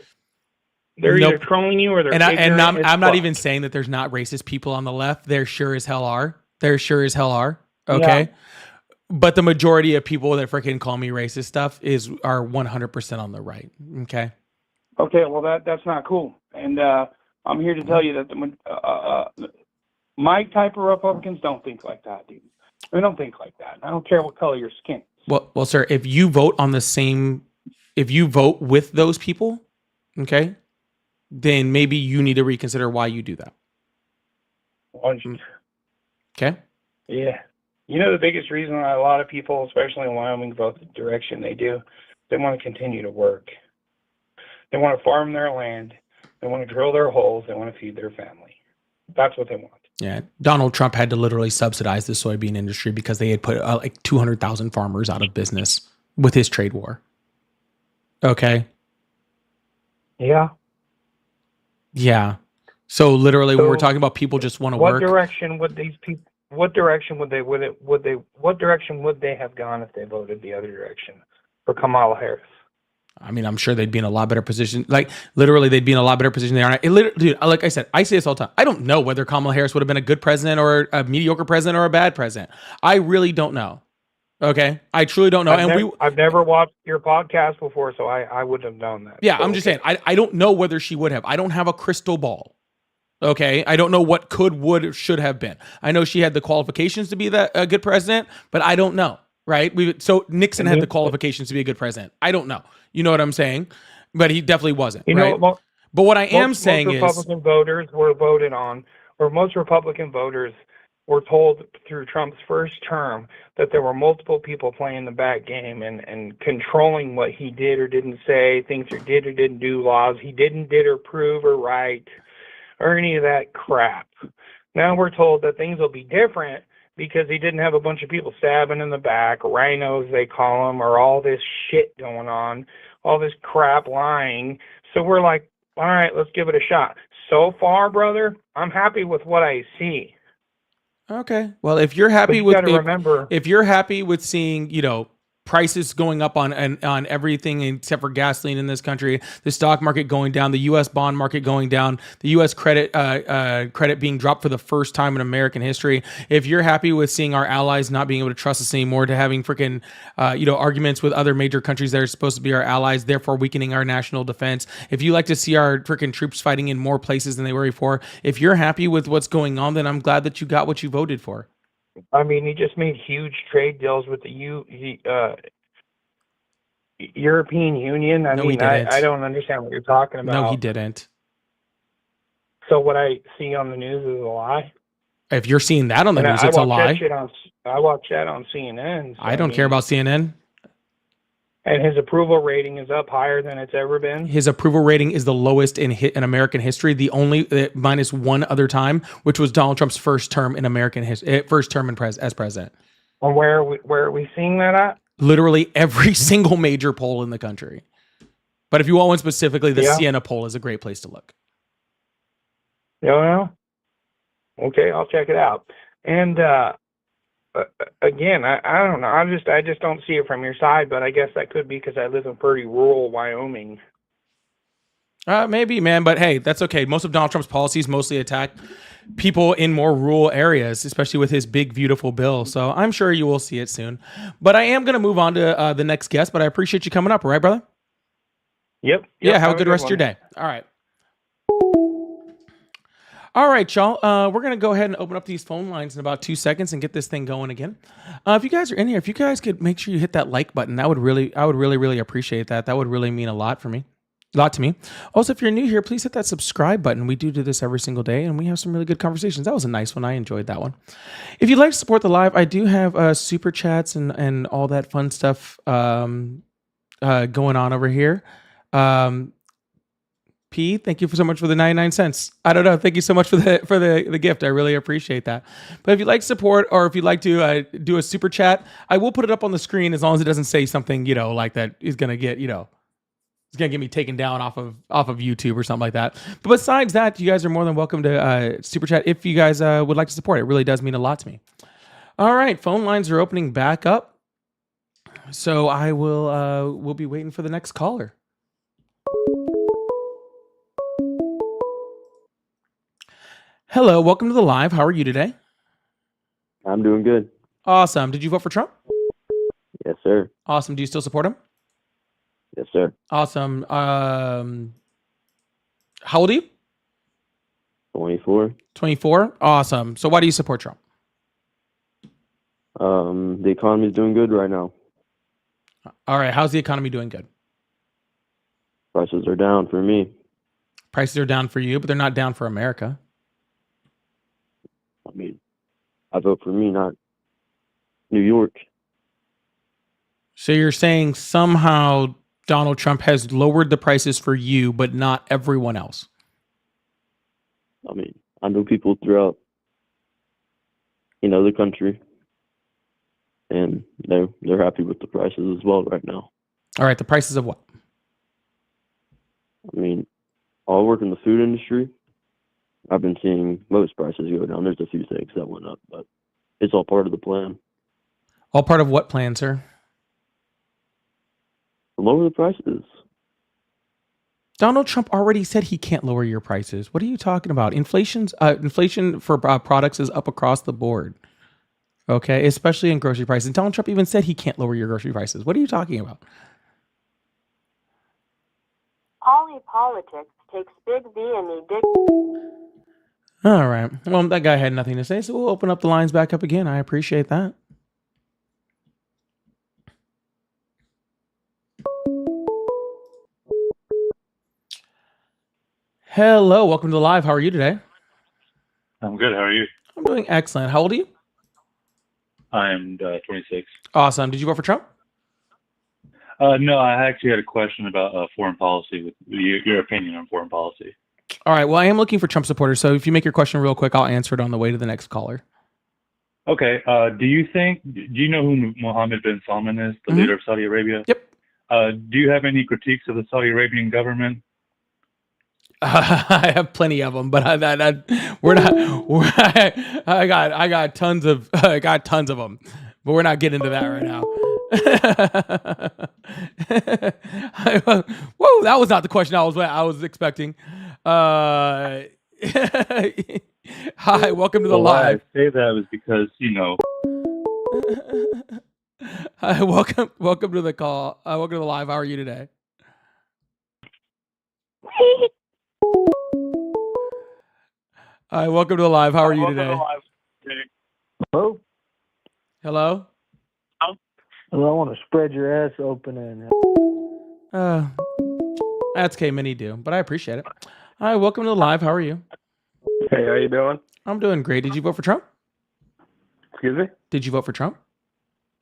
they're either trolling you or they're ignorant. And I'm not even saying that there's not racist people on the left. There sure as hell are. Okay. Yeah. But the majority of people that freaking call me racist stuff are 100% on the right. Okay. Okay, well that's not cool, and I'm here to tell you that my type of Republicans don't think like that, dude. They don't think like that. I don't care what color your skin is. Well, sir, if you vote with those people, okay, then maybe you need to reconsider why you do that. Okay. Yeah. You know the biggest reason why a lot of people, especially in Wyoming, vote the direction they do? They want to continue to work. They want to farm their land. They want to drill their holes. They want to feed their family. That's what they want. Yeah. Donald Trump had to literally subsidize the soybean industry because they had put like 200,000 farmers out of business with his trade war. Okay. Yeah. Yeah. So literally, when we're talking about people just want to work. What direction would these people? What direction would they have gone if they voted the other direction for Kamala Harris? I mean, I'm sure they'd be in a lot better position. Like literally, they'd be in a lot better position than they are. Dude, like I said, I say this all the time. I don't know whether Kamala Harris would have been a good president or a mediocre president or a bad president. I really don't know. Okay, I truly don't know. I've never watched your podcast before, so I wouldn't have known that. Yeah, so, I'm just saying. I don't know whether she would have. I don't have a crystal ball. Okay, I don't know what could, would, or should have been. I know she had the qualifications to be a good president, but I don't know. Right? So Nixon had the qualifications to be a good president. I don't know. You know what I'm saying? But he definitely wasn't. Right? But what I am saying is, most Republican voters were voted on, or most Republican voters were told through Trump's first term that there were multiple people playing the back game and controlling what he did or didn't say, things he did or didn't do, laws he did or prove or write, or any of that crap. Now we're told that things will be different because he didn't have a bunch of people stabbing in the back, rhinos they call them, or all this shit going on, all this crap lying. So we're like, all right, let's give it a shot. So far, brother, I'm happy with what I see. Okay. Well, if you're happy if you're happy with seeing, prices going up on everything except for gasoline in this country, the stock market going down, the U.S. bond market going down, the U.S. credit being dropped for the first time in American history. If you're happy with seeing our allies not being able to trust us anymore, to having freaking arguments with other major countries that are supposed to be our allies, therefore weakening our national defense. If you like to see our freaking troops fighting in more places than they were before, if you're happy with what's going on, then I'm glad that you got what you voted for. I mean, he just made huge trade deals with the European Union. I don't understand what you're talking about. No, he didn't. So what I see on the news is a lie? If you're seeing that on the news, it's a lie. I watch that on CNN. So I don't care about CNN. And his approval rating is up higher than it's ever been. His approval rating is the lowest in American history. The only minus one other time, which was Donald Trump's first term in American history, first term as president. And where are we seeing that at? Literally every single major poll in the country. But if you want one specifically, the Siena poll is a great place to look. Yeah. Okay, I'll check it out. And again, I don't know. I just don't see it from your side, but I guess that could be because I live in pretty rural Wyoming. Maybe, man, but hey, that's okay. Most of Donald Trump's policies mostly attack people in more rural areas, especially with his big, beautiful bill. So I'm sure you will see it soon. But I am going to move on to the next guest, but I appreciate you coming up. All right, brother? Yep. Yeah, have a good rest of your day. All right. All right, y'all. We're going to go ahead and open up these phone lines in about 2 seconds and get this thing going again. If you guys are in here, if you guys could make sure you hit that like button, I would really appreciate that. That would really mean a lot to me. Also, if you're new here, please hit that subscribe button. We do this every single day, and we have some really good conversations. That was a nice one. I enjoyed that one. If you'd like to support the live, I do have super chats and all that fun stuff going on over here. P, thank you so much for the 99 cents. I don't know. Thank you so much for the gift. I really appreciate that. But if you'd like support, or if you'd like to do a super chat, I will put it up on the screen as long as it doesn't say something, like that is going to get, it's going to get me taken down off of YouTube or something like that. But besides that, you guys are more than welcome to super chat if you guys would like to support. It really does mean a lot to me. All right. Phone lines are opening back up. So I we'll be waiting for the next caller. Hello, welcome to the live. How are you today? I'm doing good. Awesome. Did you vote for Trump? Yes, sir. Awesome. Do you still support him? Yes, sir. Awesome. How old are you? 24. 24. Awesome. So why do you support Trump? The economy's doing good right now. All right. How's the economy doing? Good. Prices are down for me. Prices are down for you, but they're not down for America. I mean, I vote for me, not New York. So you're saying somehow Donald Trump has lowered the prices for you, but not everyone else. I mean, I know people throughout, the country, and they're happy with the prices as well right now. All right. The prices of what? I mean, I work in the food industry. I've been seeing most prices go down. There's a few things that went up, but it's all part of the plan. All part of what plan, sir? Lower the prices. Donald Trump already said he can't lower your prices. What are you talking about? Inflation for products is up across the board. Okay, especially in grocery prices. Donald Trump even said he can't lower your grocery prices. What are you talking about? Poly politics takes big B and he dig. All right. Well, that guy had nothing to say, so we'll open up the lines back up again. I appreciate that. Hello, welcome to the live. How are you today? I'm good. How are you? I'm doing excellent. How old are you? I'm 26. Awesome. Did you vote for Trump? No, I actually had a question about foreign policy, with your opinion on foreign policy. All right. Well, I am looking for Trump supporters, so if you make your question real quick, I'll answer it on the way to the next caller. Okay. Do you know who Mohammed bin Salman is, the leader of Saudi Arabia? Yep. Do you have any critiques of the Saudi Arabian government? I have plenty of them, but we're not. I got tons of them, but we're not getting into that right now. Whoa, that was not the question I was expecting. Hi, welcome to the Why I live. say that was because Hi, welcome to the call. Welcome to the live. How are you today? Hi, welcome to the live. How are you today? Hello? Hello? Well, I want to spread your ass open and. That's K-Mini do, but I appreciate it. Hi, welcome to the live. How are you? Hey, how you doing? I'm doing great. Did you vote for Trump? Excuse me? Did you vote for Trump?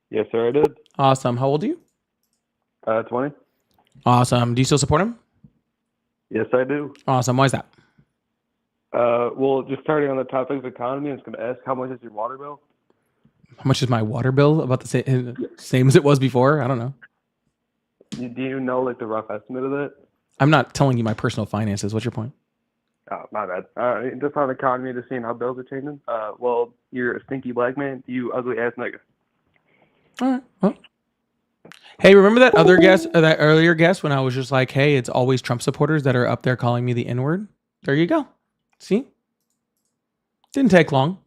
Yes, sir, I did. Awesome. How old are you? 20. Awesome. Do you still support him? Yes, I do. Awesome. Why is that? Well, just starting on the topic of economy, I was going to ask, how much is your water bill? How much is my water bill? About the same as it was before? I don't know. Do you know, like, the rough estimate of that? I'm not telling you my personal finances. What's your point? Oh, my bad. Just on the economy, just seeing how bills are changing. Well, you're a stinky black man, you ugly ass nigga. All right. Well. Hey, remember that other guest, that earlier guest, when I was just like, hey, it's always Trump supporters that are up there calling me the N-word? There you go. See? Didn't take long.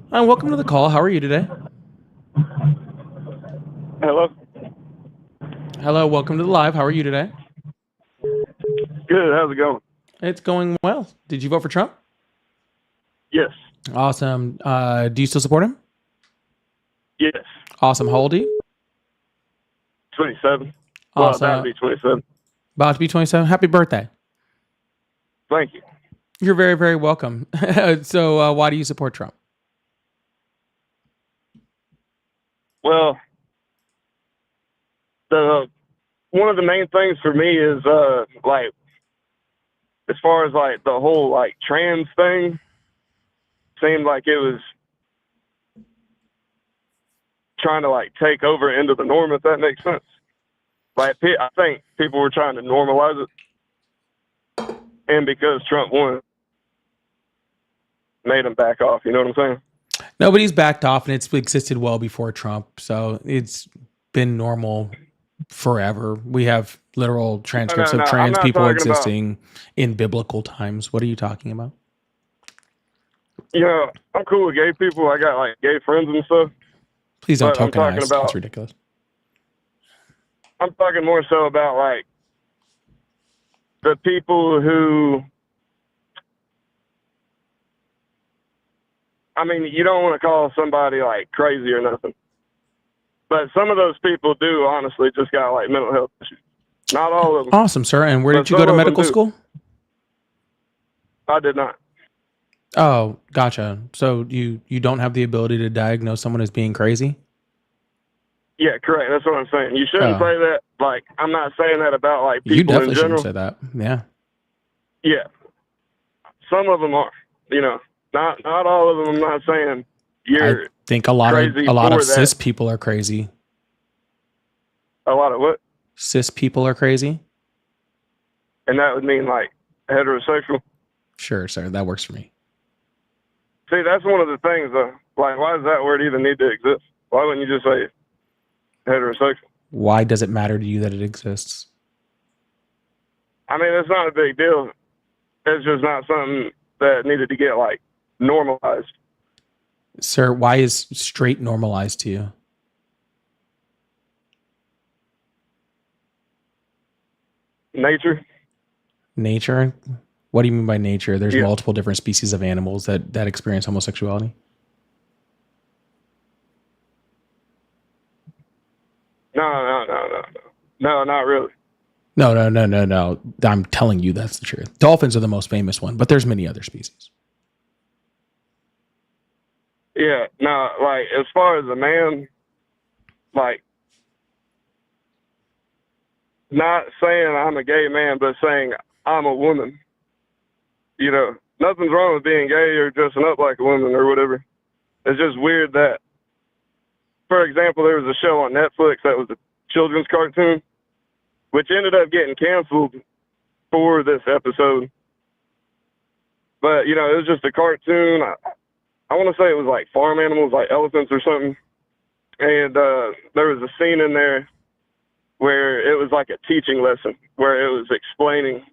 Welcome to the call. How are you today? Hello? Hello, welcome to the live. How are you today? Good, how's it going? It's going well. Did you vote for Trump? Yes. Awesome. Do you still support him? Yes. Awesome. How old are you? 27. Well, Well, that'd be 27. About to be 27. Happy birthday. Thank you. You're very, very welcome. So why do you support Trump? Well, one of the main things for me is like, as far as like the whole like trans thing, seemed like it was trying to like take over into the norm, if that makes sense. Like, I think people were trying to normalize it, and because Trump won, made him back off. You know what I'm saying? Nobody's backed off, and it's existed well before Trump, so it's been normal forever. We have literal transcripts of trans people existing in biblical times. What are you talking about? Yeah, I'm cool with gay people. I got like gay friends and stuff. Please don't But I'm talking tokenize. about- That's ridiculous. I'm talking more so about like the people who, I mean, you don't want to call somebody like crazy or nothing, but some of those people do honestly just got like mental health issues. Not all of them. Awesome, sir. And where But did you go some to of them medical do. school? I did not. Oh, gotcha. So you don't have the ability to diagnose someone as being crazy? Yeah, correct. That's what I'm saying. You shouldn't Oh. say that. Like, I'm not saying that about like You people in definitely general. shouldn't say that. Yeah. Yeah, some of them are. You know, not all of them. I'm not saying you're I think a lot crazy of for cis that. people are crazy. A lot of what? Cis people are crazy? And that would mean like heterosexual. Sure, sir. That works for me. See, that's one of the things though. Like, why does that word even need to exist? Why wouldn't you just say heterosexual? Why does it matter to you that it exists? I mean, it's not a big deal. It's just not something that needed to get like normalized. Sir, why is straight normalized to you? Nature. Nature? What do you mean by nature? There's Yeah. multiple different species of animals that experience homosexuality. No, not really. No. I'm telling you that's the truth. Dolphins are the most famous one, but there's many other species. Yeah, no, like as far as a man, like not saying I'm a gay man, but saying I'm a woman. You know, nothing's wrong with being gay or dressing up like a woman or whatever. It's just weird that, for example, there was a show on Netflix that was a children's cartoon, which ended up getting canceled for this episode. But, you know, it was just a cartoon. I want to say it was like farm animals, like elephants or something. And there was a scene in there where it was like a teaching lesson, where it was explaining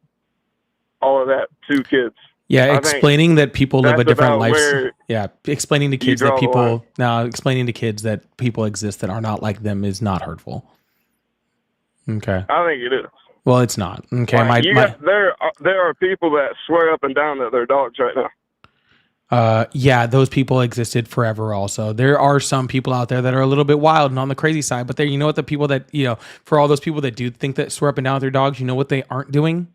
all of that to kids. Yeah, explaining that people live a different life. Yeah, explaining to kids that explaining to kids that people exist that are not like them is not hurtful. Okay. I think it is. Well, it's not. Okay, Like, there are people that swear up and down that they're dogs right now. Yeah, those people existed forever also. There are some people out there that are a little bit wild and on the crazy side, but you know what, the people that, you know, for all those people that do think that swear up and down with their dogs, you know what they aren't doing?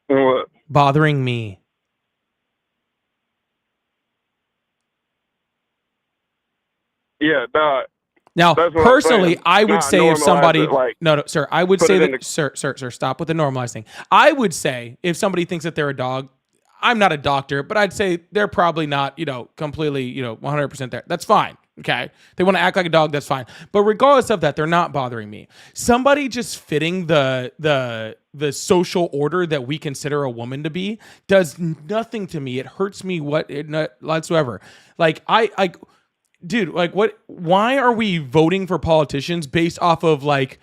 What? Bothering me. Yeah, now, personally, I would say if somebody, like, no, sir, I would say that, sir, stop with the normalizing. I would say if somebody thinks that they're a dog, I'm not a doctor, but I'd say they're probably not, you know, completely, you know, 100% there. That's fine. Okay. They want to act like a dog. That's fine. But regardless of that, they're not bothering me. Somebody just fitting the social order that we consider a woman to be does nothing to me. It hurts me whatsoever. Like dude, like why are we voting for politicians based off of like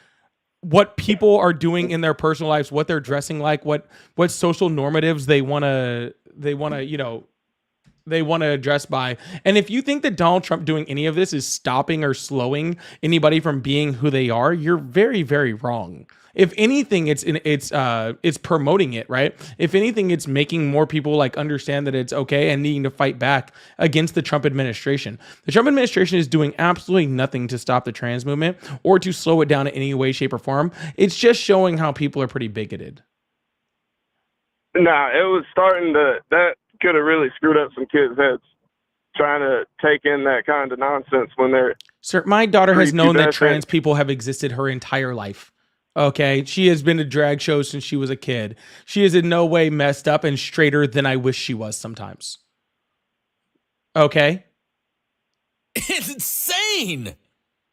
what people are doing in their personal lives, what they're dressing like, what social normatives they want to address by? And if you think that Donald Trump doing any of this is stopping or slowing anybody from being who they are, you're very, very wrong. If anything, it's promoting it, right? If anything, it's making more people like understand that it's okay and needing to fight back against the Trump administration. The Trump administration is doing absolutely nothing to stop the trans movement or to slow it down in any way, shape, or form. It's just showing how people are pretty bigoted. Nah, it was that could have really screwed up some kids' heads trying to take in that kind of nonsense when they're... Sir, my daughter has known that trans people have existed her entire life. Okay, she has been to drag shows since she was a kid. She is in no way messed up and straighter than I wish she was sometimes. Okay? It's insane.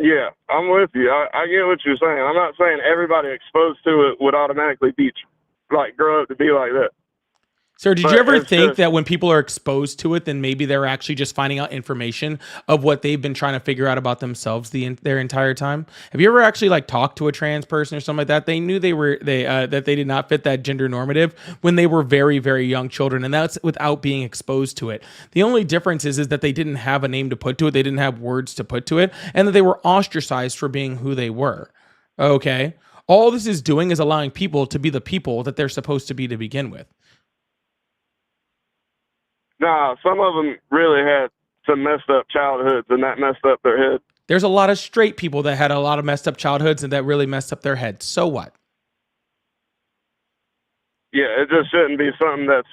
Yeah, I'm with you. I get what you're saying. I'm not saying everybody exposed to it would automatically grow up to be like that. Sir, did But you ever it's think just- that when people are exposed to it, then maybe they're actually just finding out information of what they've been trying to figure out about themselves their entire time? Have you ever actually like talked to a trans person or something like that? They knew that they did not fit that gender normative when they were very, very young children, and that's without being exposed to it. The only difference is that they didn't have a name to put to it, they didn't have words to put to it, and that they were ostracized for being who they were. Okay, all this is doing is allowing people to be the people that they're supposed to be to begin with. Nah, some of them really had some messed up childhoods, and that messed up their head. There's a lot of straight people that had a lot of messed up childhoods and that really messed up their heads. So what? Yeah, it just shouldn't be something that's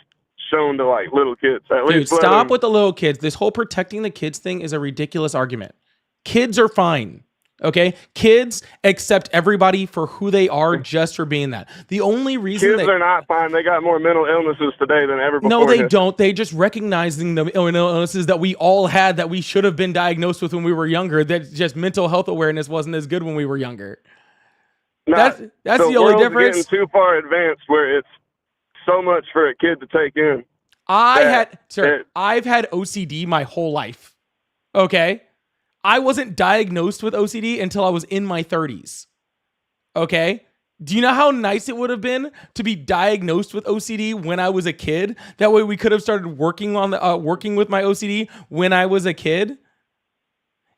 shown to like little kids. At Dude, least let stop them- with the little kids. This whole protecting the kids thing is a ridiculous argument. Kids are fine. Okay? Kids accept everybody for who they are just for being that. The only reason Kids are not fine. They got more mental illnesses today than ever before. No, they don't. They just recognizing the illnesses that we all had that we should have been diagnosed with when we were younger. That just mental health awareness wasn't as good when we were younger. That's the only world's difference. Getting too far advanced where it's so much for a kid to take in. I've had OCD my whole life. Okay? I wasn't diagnosed with OCD until I was in my 30s. Okay? Do you know how nice it would have been to be diagnosed with OCD when I was a kid? That way we could have started working on working with my OCD when I was a kid.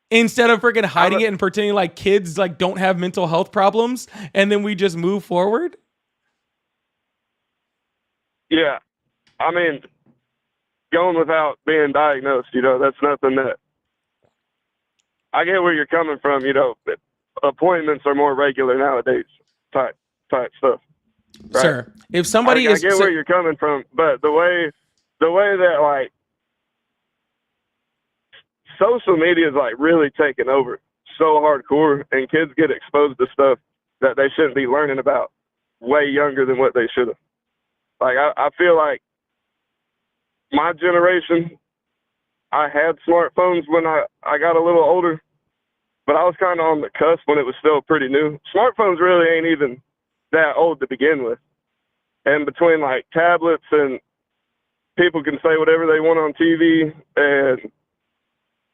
Instead of freaking hiding it and pretending like kids like don't have mental health problems and then we just move forward. Yeah. I mean, going without being diagnosed, that's nothing that... I get where you're coming from, but appointments are more regular nowadays type stuff. Right? Sir, if somebody I get where you're coming from, but the way that like social media is like really taking over so hardcore, and kids get exposed to stuff that they shouldn't be learning about way younger than what they should have. Like I feel like my generation, I had smartphones when I got a little older, but I was kind of on the cusp when it was still pretty new. Smartphones really ain't even that old to begin with. And between like tablets and people can say whatever they want on TV, and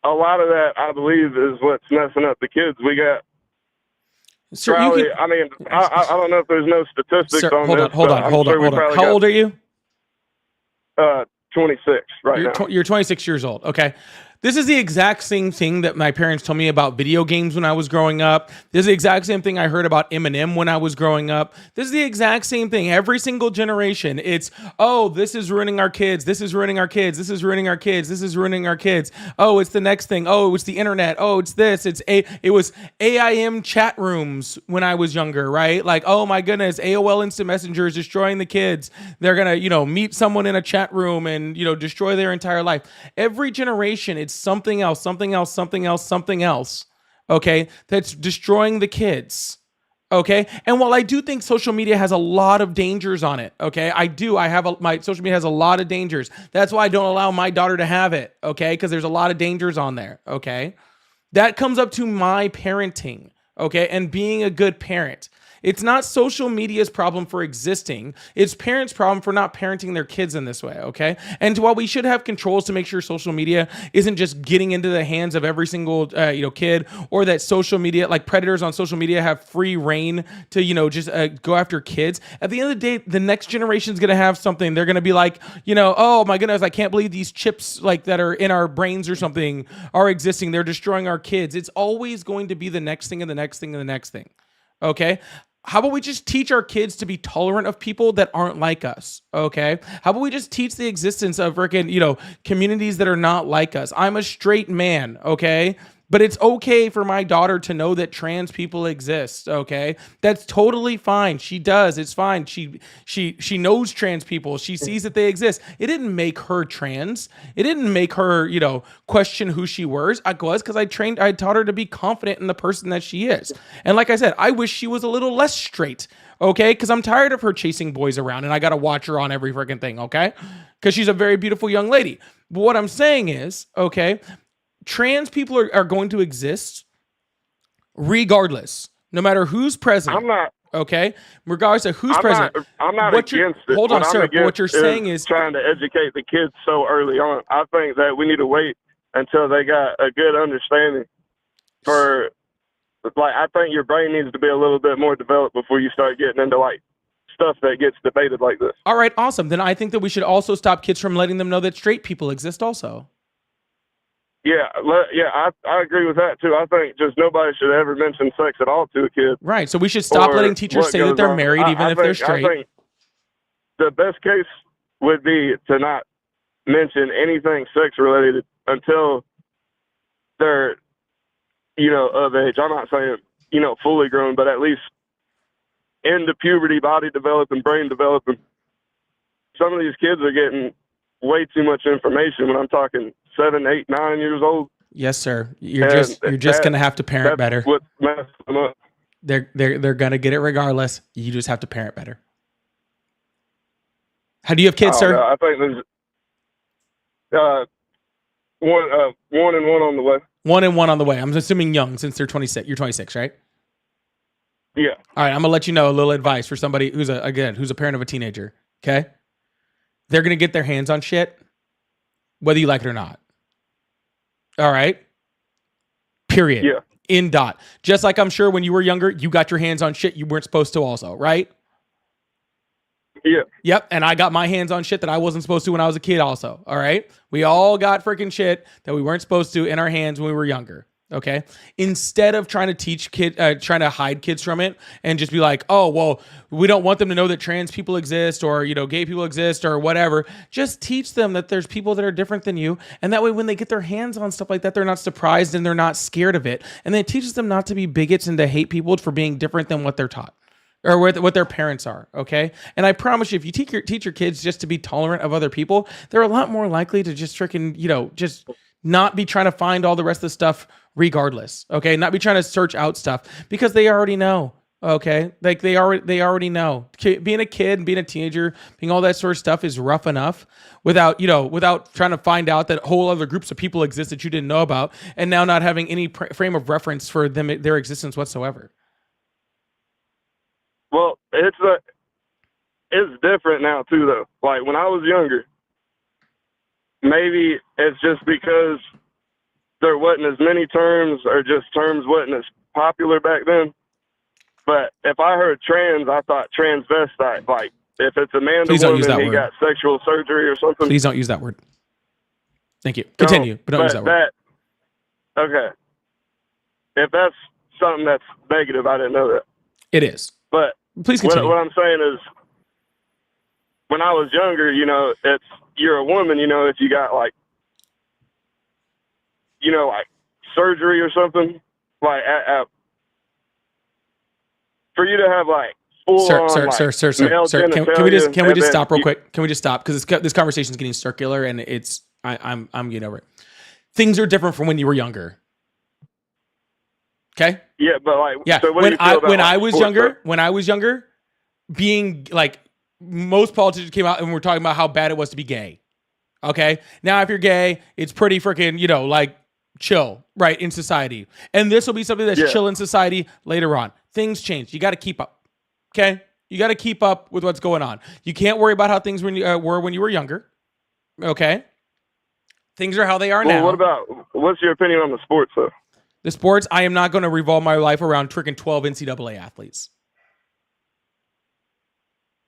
a lot of that, I believe, is what's messing up the kids. We got Sir, probably, I don't know if there's no statistics Sir, on hold this. on, hold on, hold on. How old are you? 26 right now. You're 26 years old. Okay. This is the exact same thing that my parents told me about video games when I was growing up. This is the exact same thing I heard about Eminem when I was growing up. This is the exact same thing. Every single generation, it's, oh, this is ruining our kids. This is ruining our kids. This is ruining our kids. This is ruining our kids. Oh, it's the next thing. Oh, it's the internet. Oh, it's this. It was AIM chat rooms when I was younger, right? Like, oh my goodness, AOL Instant Messenger is destroying the kids. They're going to, meet someone in a chat room and, destroy their entire life. Every generation, it's something else, okay, that's destroying the kids, okay? And while I do think social media has a lot of dangers on it, okay, my social media has a lot of dangers. That's why I don't allow my daughter to have it, okay, because there's a lot of dangers on there, okay? That comes up to my parenting, okay, and being a good parent. It's not social media's problem for existing. It's parents' problem for not parenting their kids in this way, okay? And while we should have controls to make sure social media isn't just getting into the hands of every single kid, or that social media, like predators on social media, have free reign to just go after kids. At the end of the day, the next generation's gonna have something. They're gonna be like, oh my goodness, I can't believe these chips like that are in our brains or something are existing. They're destroying our kids. It's always going to be the next thing and the next thing and the next thing, okay? How about we just teach our kids to be tolerant of people that aren't like us, okay? How about we just teach the existence of freaking, communities that are not like us? I'm a straight man, okay? But it's okay for my daughter to know that trans people exist, okay? That's totally fine. She does. It's fine. She knows trans people. She sees that they exist. It didn't make her trans. It didn't make her, question who she was because I taught her to be confident in the person that she is. And like I said, I wish she was a little less straight, okay? Because I'm tired of her chasing boys around and I got to watch her on every freaking thing, okay? Because she's a very beautiful young lady. But what I'm saying is, okay, trans people are going to exist regardless, no matter who's president. Okay, regardless of who's I'm president. not What you're- against it. hold on, What I'm sir, but what against you're saying is trying to educate the kids so early on. I think that we need to wait until they got a good understanding for, like, I think your brain needs to be a little bit more developed before you start getting into, like, stuff that gets debated like this. all right, awesome. Then I think that we should also stop kids from letting them know that straight people exist also. Yeah, I agree with that too. I think just nobody should ever mention sex at all to a kid. Right. So we should stop or letting teachers what say that goes they're on. married even if they're straight. I think the best case would be to not mention anything sex related until they're, of age. I'm not saying, fully grown, but at least into puberty, body developing, brain developing. Some of these kids are getting way too much information when I'm talking 7, 8, 9 years old. Yes, sir. You're just gonna have to parent better. What messes them up. They're gonna get it regardless. You just have to parent better. How do you have kids, sir? I think there's one and one on the way. 1 and 1 on the way. I'm assuming young since they're 26. You're 26, right? Yeah. All right. I'm gonna let you know a little advice for somebody who's a parent of a teenager. Okay. They're gonna get their hands on shit, whether you like it or not. All right. Period. Yeah. In dot. Just like I'm sure when you were younger, you got your hands on shit you weren't supposed to also, right? Yeah. Yep. And I got my hands on shit that I wasn't supposed to when I was a kid also. All right. We all got freaking shit that we weren't supposed to in our hands when we were younger. Okay. Instead of trying to hide kids from it and just be like, oh, well, we don't want them to know that trans people exist or, gay people exist or whatever. Just teach them that there's people that are different than you. And that way, when they get their hands on stuff like that, they're not surprised and they're not scared of it. And then it teaches them not to be bigots and to hate people for being different than what they're taught or what their parents are. Okay. And I promise you, if you teach your kids just to be tolerant of other people, they're a lot more likely to just freaking, just not be trying to find all the rest of the stuff regardless. Okay. Not be trying to search out stuff because they already know. Okay. Like they already know. Being a kid, being a teenager, being all that sort of stuff is rough enough without trying to find out that whole other groups of people exist that you didn't know about and now not having any frame of reference for their existence whatsoever. Well, it's different now too, though. Like when I was younger, maybe it's just because there wasn't as many terms or just terms wasn't as popular back then. But if I heard trans, I thought transvestite. Like if it's a man to woman, he got sexual surgery or something. Please don't use that word. Thank you. Continue, but don't use that word. Okay. If that's something that's negative, I didn't know that. It is. But please continue. What I'm saying is, when I was younger, you're a woman, if you got like surgery or something, like for you to have like full sir, male can we just stop real you, quick? Can we just stop because this conversation is getting circular and I'm getting over it. Things are different from when you were younger. Okay. Yeah, but so when I was younger, being like most politicians came out and were talking about how bad it was to be gay. Okay. Now, if you're gay, it's pretty freaking, like chill, right, in society. And this will be something that's chill in society later on. Things change. You got to keep up. Okay. You got to keep up with what's going on. You can't worry about how things were when you were younger. Okay. Things are how they are now. What's your opinion on the sports though? The sports, I am not going to revolve my life around freaking 12 NCAA athletes.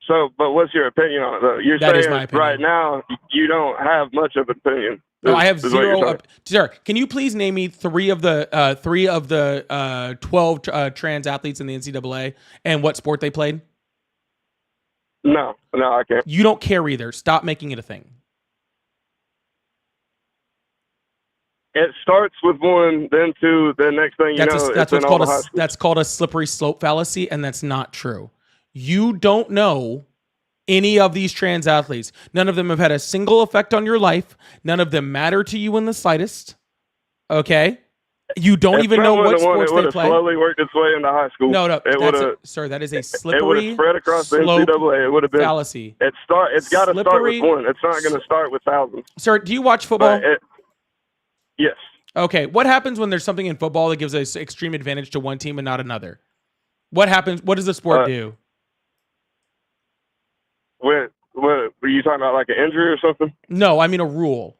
So, but what's your opinion on it, though? You're saying right now you don't have much of an opinion. No, I have zero. Sir, can you please name me three of the 12 trans athletes in the NCAA and what sport they played? No, I can't. You don't care either. Stop making it a thing. It starts with one, then two, then next thing you know, that's called a slippery slope fallacy, and that's not true. You don't know any of these trans athletes. None of them have had a single effect on your life. None of them matter to you in the slightest. Okay? You don't even know what sports they play. It slowly worked its way into high school. No, sir, that is a slippery it would have spread across the NCAA. It would have been fallacy. It's got to start with one. It's not going to start with thousands. Sir, do you watch football? Yes. Okay. What happens when there's something in football that gives an extreme advantage to one team and not another? What happens? What does the sport do? What were you talking about, like an injury or something? No, I mean a rule.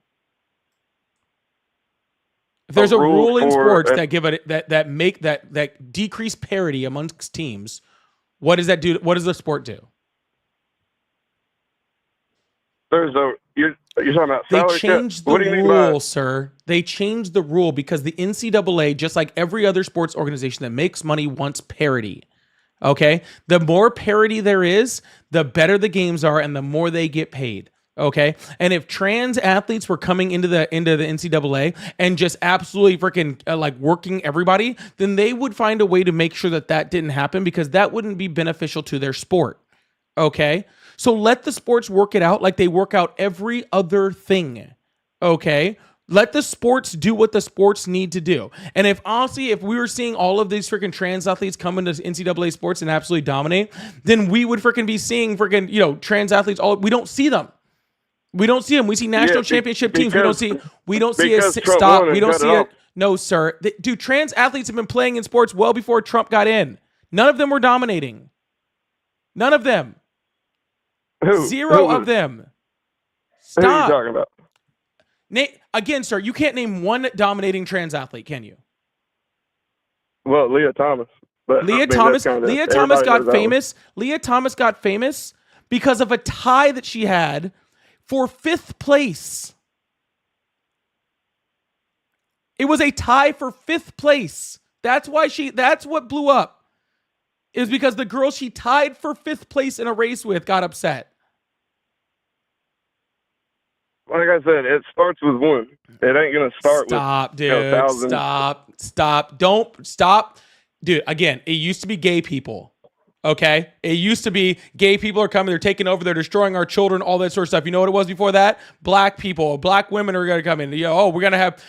If there's a rule in sports that give it that decrease parity amongst teams, what does that do? What does the sport do? You're talking about They salary cap? changed the What do you mean by rule, sir. They changed the rule because the NCAA, just like every other sports organization that makes money, wants parity. Okay? The more parity there is, the better the games are and the more they get paid. Okay? And if trans athletes were coming into the NCAA and just absolutely freaking like working everybody, then they would find a way to make sure that that didn't happen because that wouldn't be beneficial to their sport. Okay? So let the sports work it out like they work out every other thing. Okay? Let the sports do what the sports need to do. And if honestly, if we were seeing all of these freaking trans athletes come into NCAA sports and absolutely dominate, then we would freaking be seeing freaking, trans athletes we don't see them. We don't see them. We see national championship teams. We don't see stop. We don't see it. No, sir. Dude, trans athletes have been playing in sports well before Trump got in. None of them were dominating. None of them. Zero of them. Stop. Who are you talking about? Again, sir, you can't name one dominating trans athlete, can you? Well, Leah Thomas. But Leah Thomas got famous. Leah Thomas got famous because of a tie that she had for 5th place. It was a tie for 5th place. That's what blew up. Is because the girl she tied for 5th place in a race with got upset. Like I said, it starts with one. It ain't gonna start with dude. Stop. Don't stop. Dude, again, it used to be gay people. Okay? It used to be gay people are coming, they're taking over, they're destroying our children, all that sort of stuff. You know what it was before that? Black people, black women are gonna come in. We're gonna have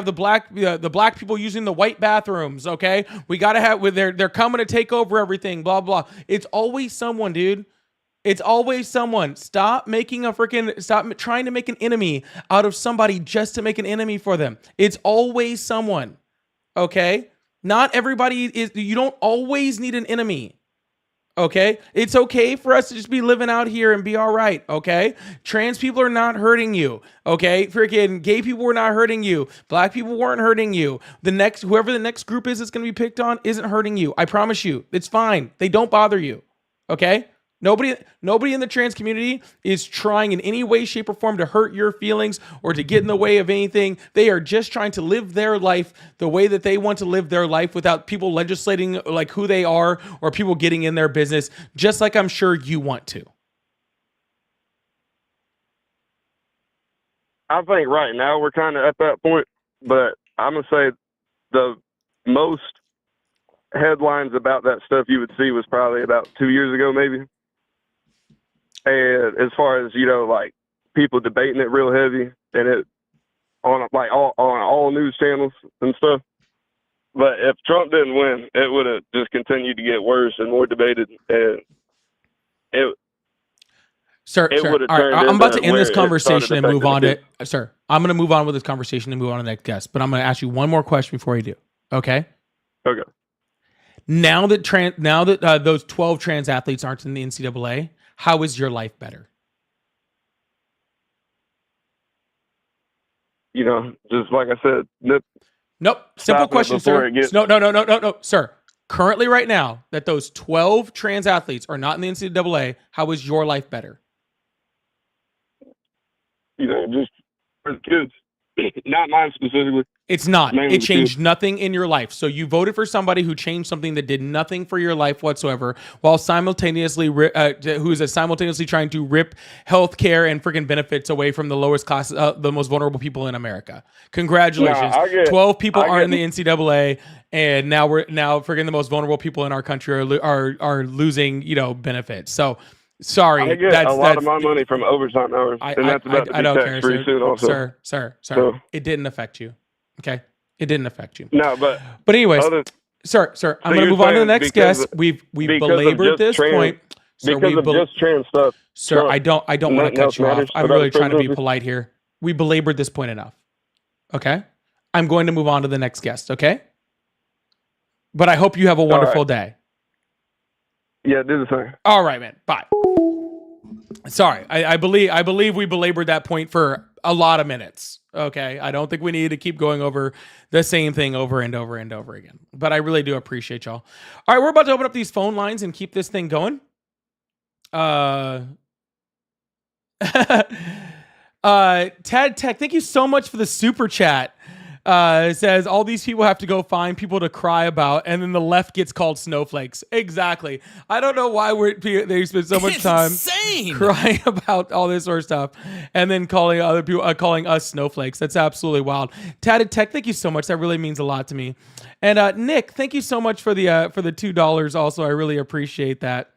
the black people using the white bathrooms. Okay? We gotta have they're coming to take over everything, blah blah. It's always someone, dude. It's always someone. Stop trying to make an enemy out of somebody just to make an enemy for them. It's always someone. Okay? Not everybody you don't always need an enemy. Okay? It's okay for us to just be living out here and be all right. Okay? Trans people are not hurting you. Okay? Freaking gay people were not hurting you. Black people weren't hurting you. Whoever the next group is that's going to be picked on isn't hurting you. I promise you. It's fine. They don't bother you. Okay? Nobody in the trans community is trying in any way, shape, or form to hurt your feelings or to get in the way of anything. They are just trying to live their life the way that they want to live their life without people legislating like who they are or people getting in their business, just like I'm sure you want to. I think right now we're kind of at that point, but I'm going to say the most headlines about that stuff you would see was probably about 2 years ago, maybe. And as far as, like people debating it real heavy and it on all news channels and stuff. But if Trump didn't win, it would have just continued to get worse and more debated. And Sir, I'm about to end this conversation and move on to sir. I'm going to move on with this conversation and move on to the next guest. But I'm going to ask you one more question before you do. Okay. Okay. Now that those 12 trans athletes aren't in the NCAA, how is your life better? Just like I said. Nope. Simple question, sir. No, sir. Currently, right now, that those 12 trans athletes are not in the NCAA, how is your life better? Just for the kids. Not mine specifically. It's not. It changed nothing in your life. So you voted for somebody who changed something that did nothing for your life whatsoever, while simultaneously simultaneously trying to rip healthcare and freaking benefits away from the lowest class, the most vulnerable people in America. Congratulations, 12 people are in the NCAA, and now freaking the most vulnerable people in our country are losing benefits. So. Sorry, I get a lot of my money from overtime hours, and that's about to be taxed pretty soon also. Sir. So, it didn't affect you. Okay? It didn't affect you. No, but anyways, sir, I'm going to move on to the next guest. We've belabored this point. Sir, because of just trans stuff. Sir, I don't want to cut you off. I'm really trying to be polite here. We belabored this point enough. Okay? I'm going to move on to the next guest, okay? But I hope you have a wonderful day. Yeah, do the same. All right, man. Bye. Sorry, I believe we belabored that point for a lot of minutes. Okay, I don't think we need to keep going over the same thing over and over and over again. But I really do appreciate y'all. All right, we're about to open up these phone lines and keep this thing going. Tad Tech, thank you so much for the super chat. It says all these people have to go find people to cry about, and then the left gets called snowflakes. Exactly. I don't know why they spend so much time crying about all this sort of stuff, and then calling other people, calling us snowflakes. That's absolutely wild. Tad Tech, thank you so much. That really means a lot to me. And Nick, thank you so much for the $2. Also, I really appreciate that.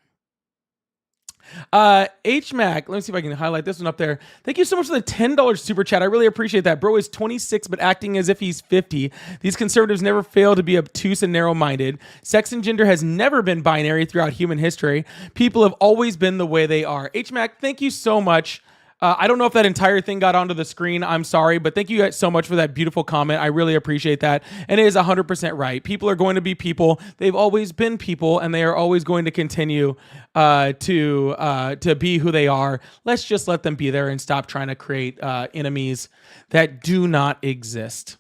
HMac, let me see if I can highlight this one up there. Thank you so much for the $10 super chat. I really appreciate that. Bro is 26 but acting as if he's 50. These conservatives never fail to be obtuse and narrow-minded. Sex and gender has never been binary throughout human history. People have always been the way they are. HMac, thank you so much. I don't know if that entire thing got onto the screen. I'm sorry, but thank you guys so much for that beautiful comment. I really appreciate that. And it is 100% right. People are going to be people. They've always been people, and they are always going to continue to be who they are. Let's just let them be there and stop trying to create enemies that do not exist.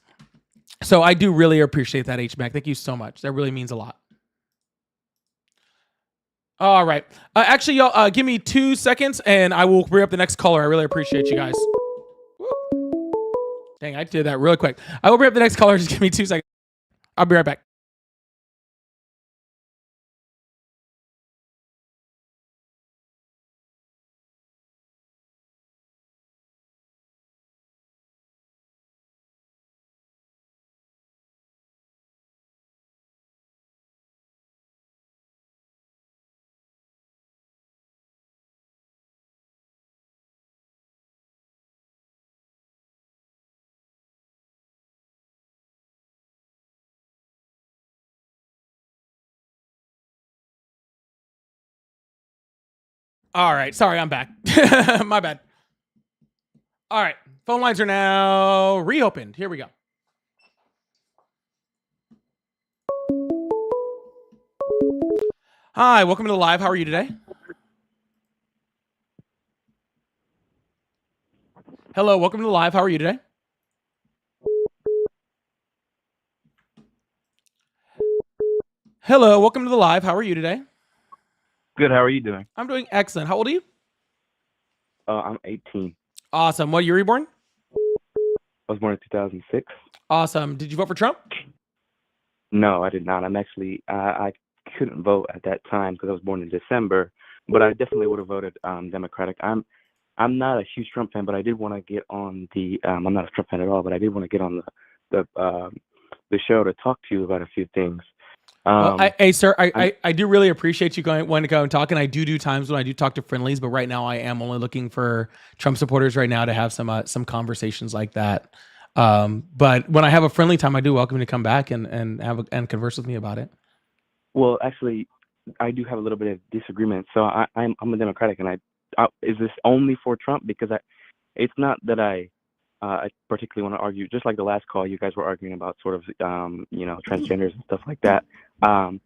So I do really appreciate that, HMac. Thank you so much. That really means a lot. All right. Actually, y'all, give me 2 seconds, and I will bring up the next caller. I really appreciate you guys. Woo. Dang, I did that really quick. I will bring up the next caller. Just give me 2 seconds. I'll be right back. All right. Sorry, I'm back. My bad. All right. Phone lines are now reopened. Here we go. Hi, welcome to the live. How are you today? Hello, welcome to the live. How are you today? Hello, welcome to the live. How are you today? Good. How are you doing? I'm doing excellent. How old are you? I'm 18. Awesome. What year were you born? I was born in 2006. Awesome. Did you vote for Trump? No, I did not. I'm actually I couldn't vote at that time because I was born in December, but I definitely would have voted Democratic. I'm not a huge Trump fan, but I did want to get on the I'm not a Trump fan at all, but I did want to get on the show to talk to you about a few things. Well, hey, sir, I do really appreciate you wanting to go and talk, and I do times when I do talk to friendlies, but right now I am only looking for Trump supporters right now to have some conversations like that. But when I have a friendly time, I do welcome you to come back and converse with me about it. Well, actually, I do have a little bit of disagreement. So I'm a Democratic, and is this only for Trump? Because it's not that I particularly want to argue. Just like the last call, you guys were arguing about sort of transgenders and stuff like that. I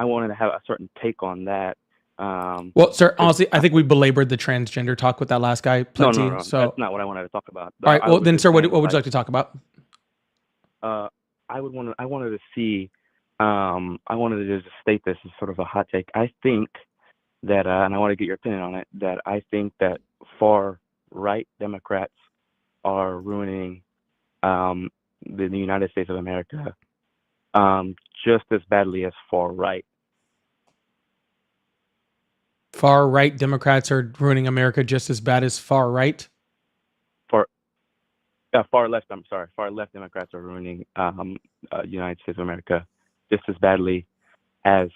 wanted to have a certain take on that. Well, sir, honestly, I think we belabored the transgender talk with that last guy plenty. No, so that's not what I wanted to talk about. All right, well then, sir, what would you like to talk about? I wanted to see. I wanted to just state this as sort of a hot take. I think that, and I want to get your opinion on it. That I think that far right Democrats are ruining the United States of America just as badly as far right. Far right Democrats are ruining America just as bad as far right. Far left. I'm sorry. Far left Democrats are ruining United States of America just as badly as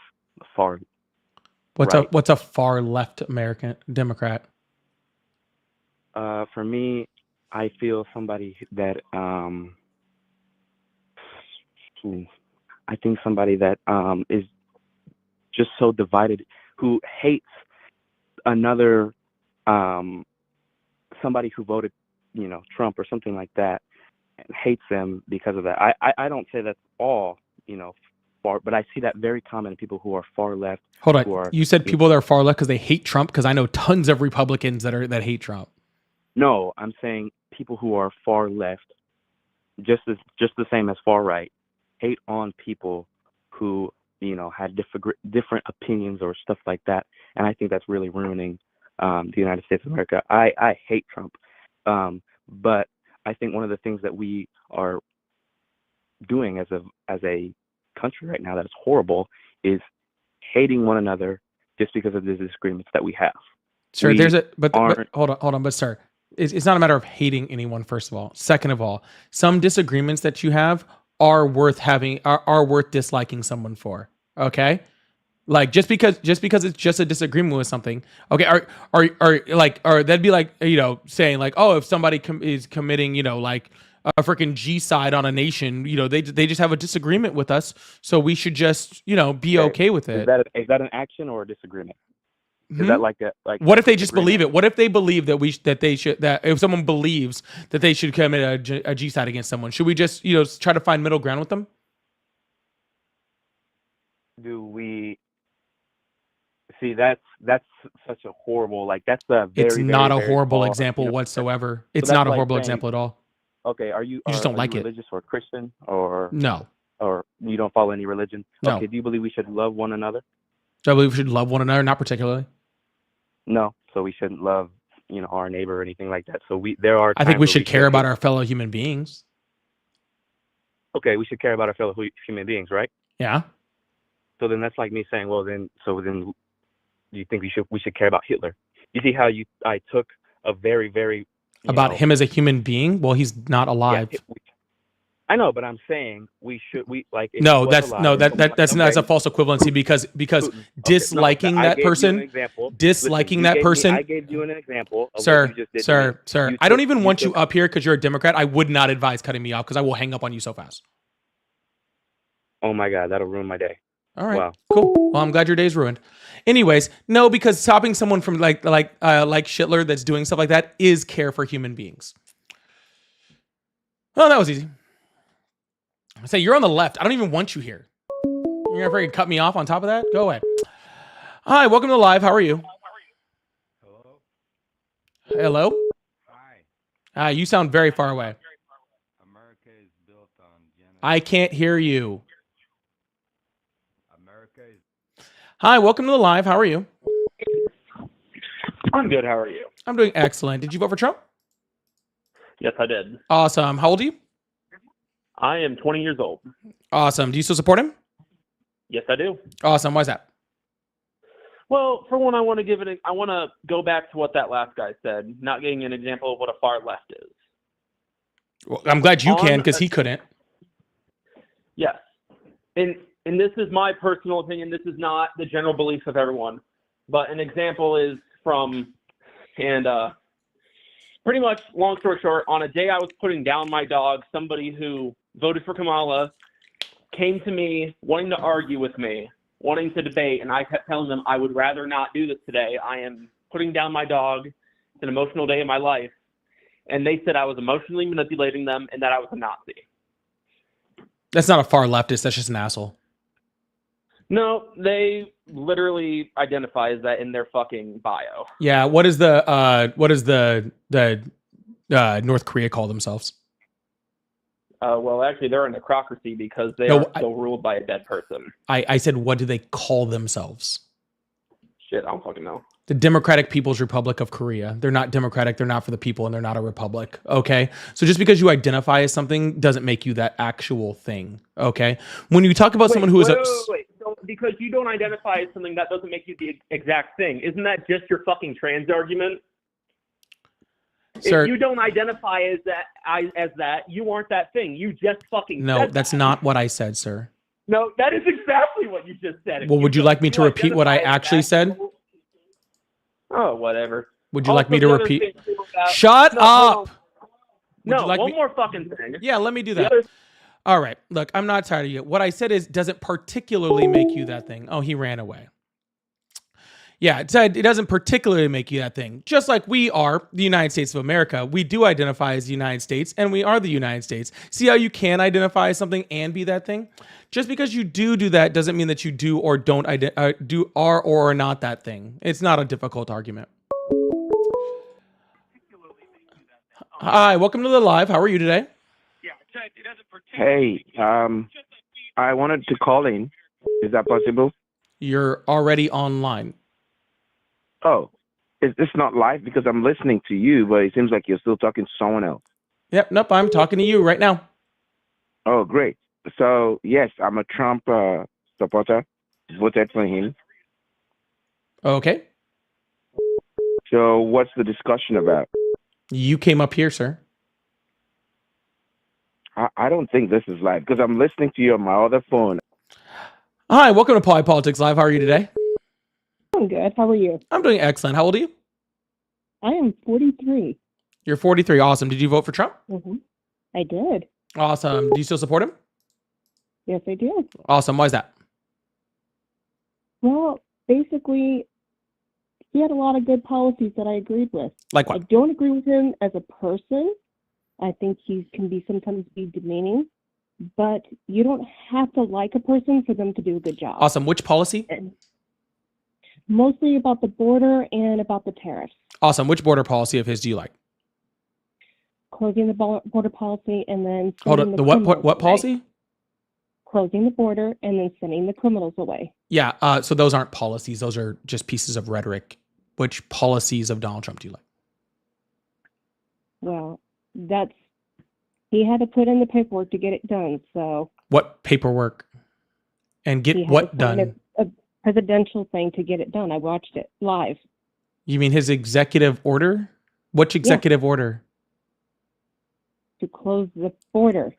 far. What's a far left American Democrat? For me, I feel somebody that I think somebody that is just so divided, who hates another somebody who voted, Trump or something like that, and hates them because of that. I don't say that's all, far, but I see that very common in people who are far left. Hold who on. are, You said people that are far left because they hate Trump? Because I know tons of Republicans that hate Trump. No, I'm saying people who are far left, just the same as far right, hate on people who had different opinions or stuff like that, and I think that's really ruining the United States of America. I hate Trump, but I think one of the things that we are doing as a country right now that is horrible is hating one another just because of the disagreements that we have. Sir, but hold on, but sir, it's not a matter of hating anyone, first of all. Second of all, some disagreements that you have are worth worth disliking someone for. Okay? Like just because it's just a disagreement with something. Okay, or that'd be like, saying like, oh, if somebody is committing, like a freaking genocide on a nation, they just have a disagreement with us, so we should just, be okay with it. Is that an action or a disagreement? Is that like what if they just believe it? What if they believe that if someone believes that they should commit a genocide against someone, should we just try to find middle ground with them? Do we see? That's such a horrible, that's a very, it's not very, a horrible very example whatsoever. It's so not a horrible example at all. Okay, you just don't like it. Religious or Christian or no, or you don't follow any religion? No. Okay, do you believe we should love one another? Do I believe we should love one another? Not particularly. No, so we shouldn't love our neighbor or anything like that. So there are. I think we should care about our fellow human beings. Okay, we should care about our fellow human beings, right? Yeah. So then that's like me saying, well, then you think we should care about Hitler? You see how I took a very, very about him as a human being? Well, he's not alive. Yeah, I know, but I'm saying that's a false equivalency because disliking that person. I gave you an example. Of sir, what you just did sir. I don't even want you up here because you're a Democrat. I would not advise cutting me off because I will hang up on you so fast. Oh my God, that'll ruin my day. All right, wow. Cool. Well, I'm glad your day's ruined. Anyways, no, because stopping someone from like Schindler that's doing stuff like that is care for human beings. Oh, that was easy. I say you're on the left. I don't even want you here. You're gonna freaking cut me off on top of that? Go away. Hi, welcome to the live. How are you? Hello? Hi. You sound very far away. America is built on genocide. I can't hear you. Hi, welcome to the live. How are you? I'm good. How are you? I'm doing excellent. Did you vote for Trump? Yes, I did. Awesome. How old are you? I am 20 years old. Awesome. Do you still support him? Yes, I do. Awesome. Why is that? Well, for one, I want to go back to what that last guy said, not getting an example of what a far left is. Well, I'm glad you can because he couldn't. Yes. And this is my personal opinion. This is not the general belief of everyone. But an example is from, and pretty much, long story short, on a day I was putting down my dog, somebody who voted for Kamala came to me wanting to argue with me, wanting to debate, and I kept telling them I would rather not do this today. I am putting down my dog. It's an emotional day in my life. And they said I was emotionally manipulating them and that I was a Nazi. That's not a far leftist. That's just an asshole. No, they literally identify as that in their fucking bio. Yeah, what is the North Korea call themselves? Well, actually, they're a necrocracy because they are still ruled by a dead person. I said, what do they call themselves? Shit, I don't fucking know. The Democratic People's Republic of Korea. They're not democratic. They're not for the people, and they're not a republic. Okay, so just because you identify as something doesn't make you that actual thing. Okay, when you talk about someone who is wait. Because you don't identify as something, that doesn't make you the exact thing. Isn't that just your fucking trans argument? Sir, if you don't identify as that, you aren't that thing. You just fucking no. That's not what I said, sir. No, that is exactly what you just said. Well, would you like me to repeat what I actually said? Oh, whatever. Would you like me to repeat? Shut up. No, one more fucking thing. Yeah, let me do that. All right. Look, I'm not tired of you. What I said is, does it particularly make you that thing? Oh, he ran away. Yeah, it said it doesn't particularly make you that thing. Just like we are the United States of America. We do identify as the United States, and we are the United States. See how you can identify as something and be that thing? Just because you do that doesn't mean that you do or don't do are or are not that thing. It's not a difficult argument. Hi, welcome to the live. How are you today? Hey, I wanted to call in. Is that possible? You're already online. Oh, it's not live because I'm listening to you, but it seems like you're still talking to someone else. Yep, nope, I'm talking to you right now. Oh, great. So, yes, I'm a Trump supporter. Voted for him. Okay. So, what's the discussion about? You came up here, sir. I don't think this is live because I'm listening to you on my other phone. Hi, welcome to Poly Politics Live. How are you today? I'm good. How are you? I'm doing excellent. How old are you? I am 43. You're 43. Awesome. Did you vote for Trump? I did. Awesome. Do you still support him? Yes, I do. Awesome. Why is that? Well, basically, he had a lot of good policies that I agreed with. Like what? I don't agree with him as a person. I think he can sometimes be demeaning, but you don't have to like a person for them to do a good job. Awesome. Which policy? And mostly about the border and about the tariffs. Awesome. Which border policy of his do you like? Closing the border policy and then Hold on. The what policy? Closing the border and then sending the criminals away. Yeah. So those aren't policies. Those are just pieces of rhetoric. Which policies of Donald Trump do you like? Well, he had to put in the paperwork to get it done. So what paperwork? And get what done? A presidential thing to get it done. I watched it live. You mean his executive order? Which executive order? To close the border.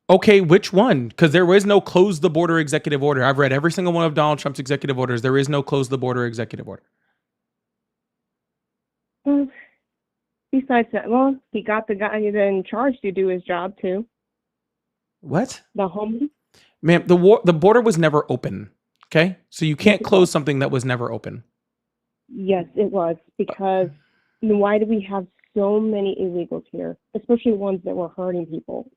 Okay, which one? Because there is no close the border executive order. I've read every single one of Donald Trump's executive orders. There is no close the border executive order. Besides that, well, he got the guy in charge to do his job too. What? The homeless? Ma'am, the border was never open. Okay? So you can't close something that was never open. Yes, it was. Because why do we have so many illegals here? Especially ones that were hurting people.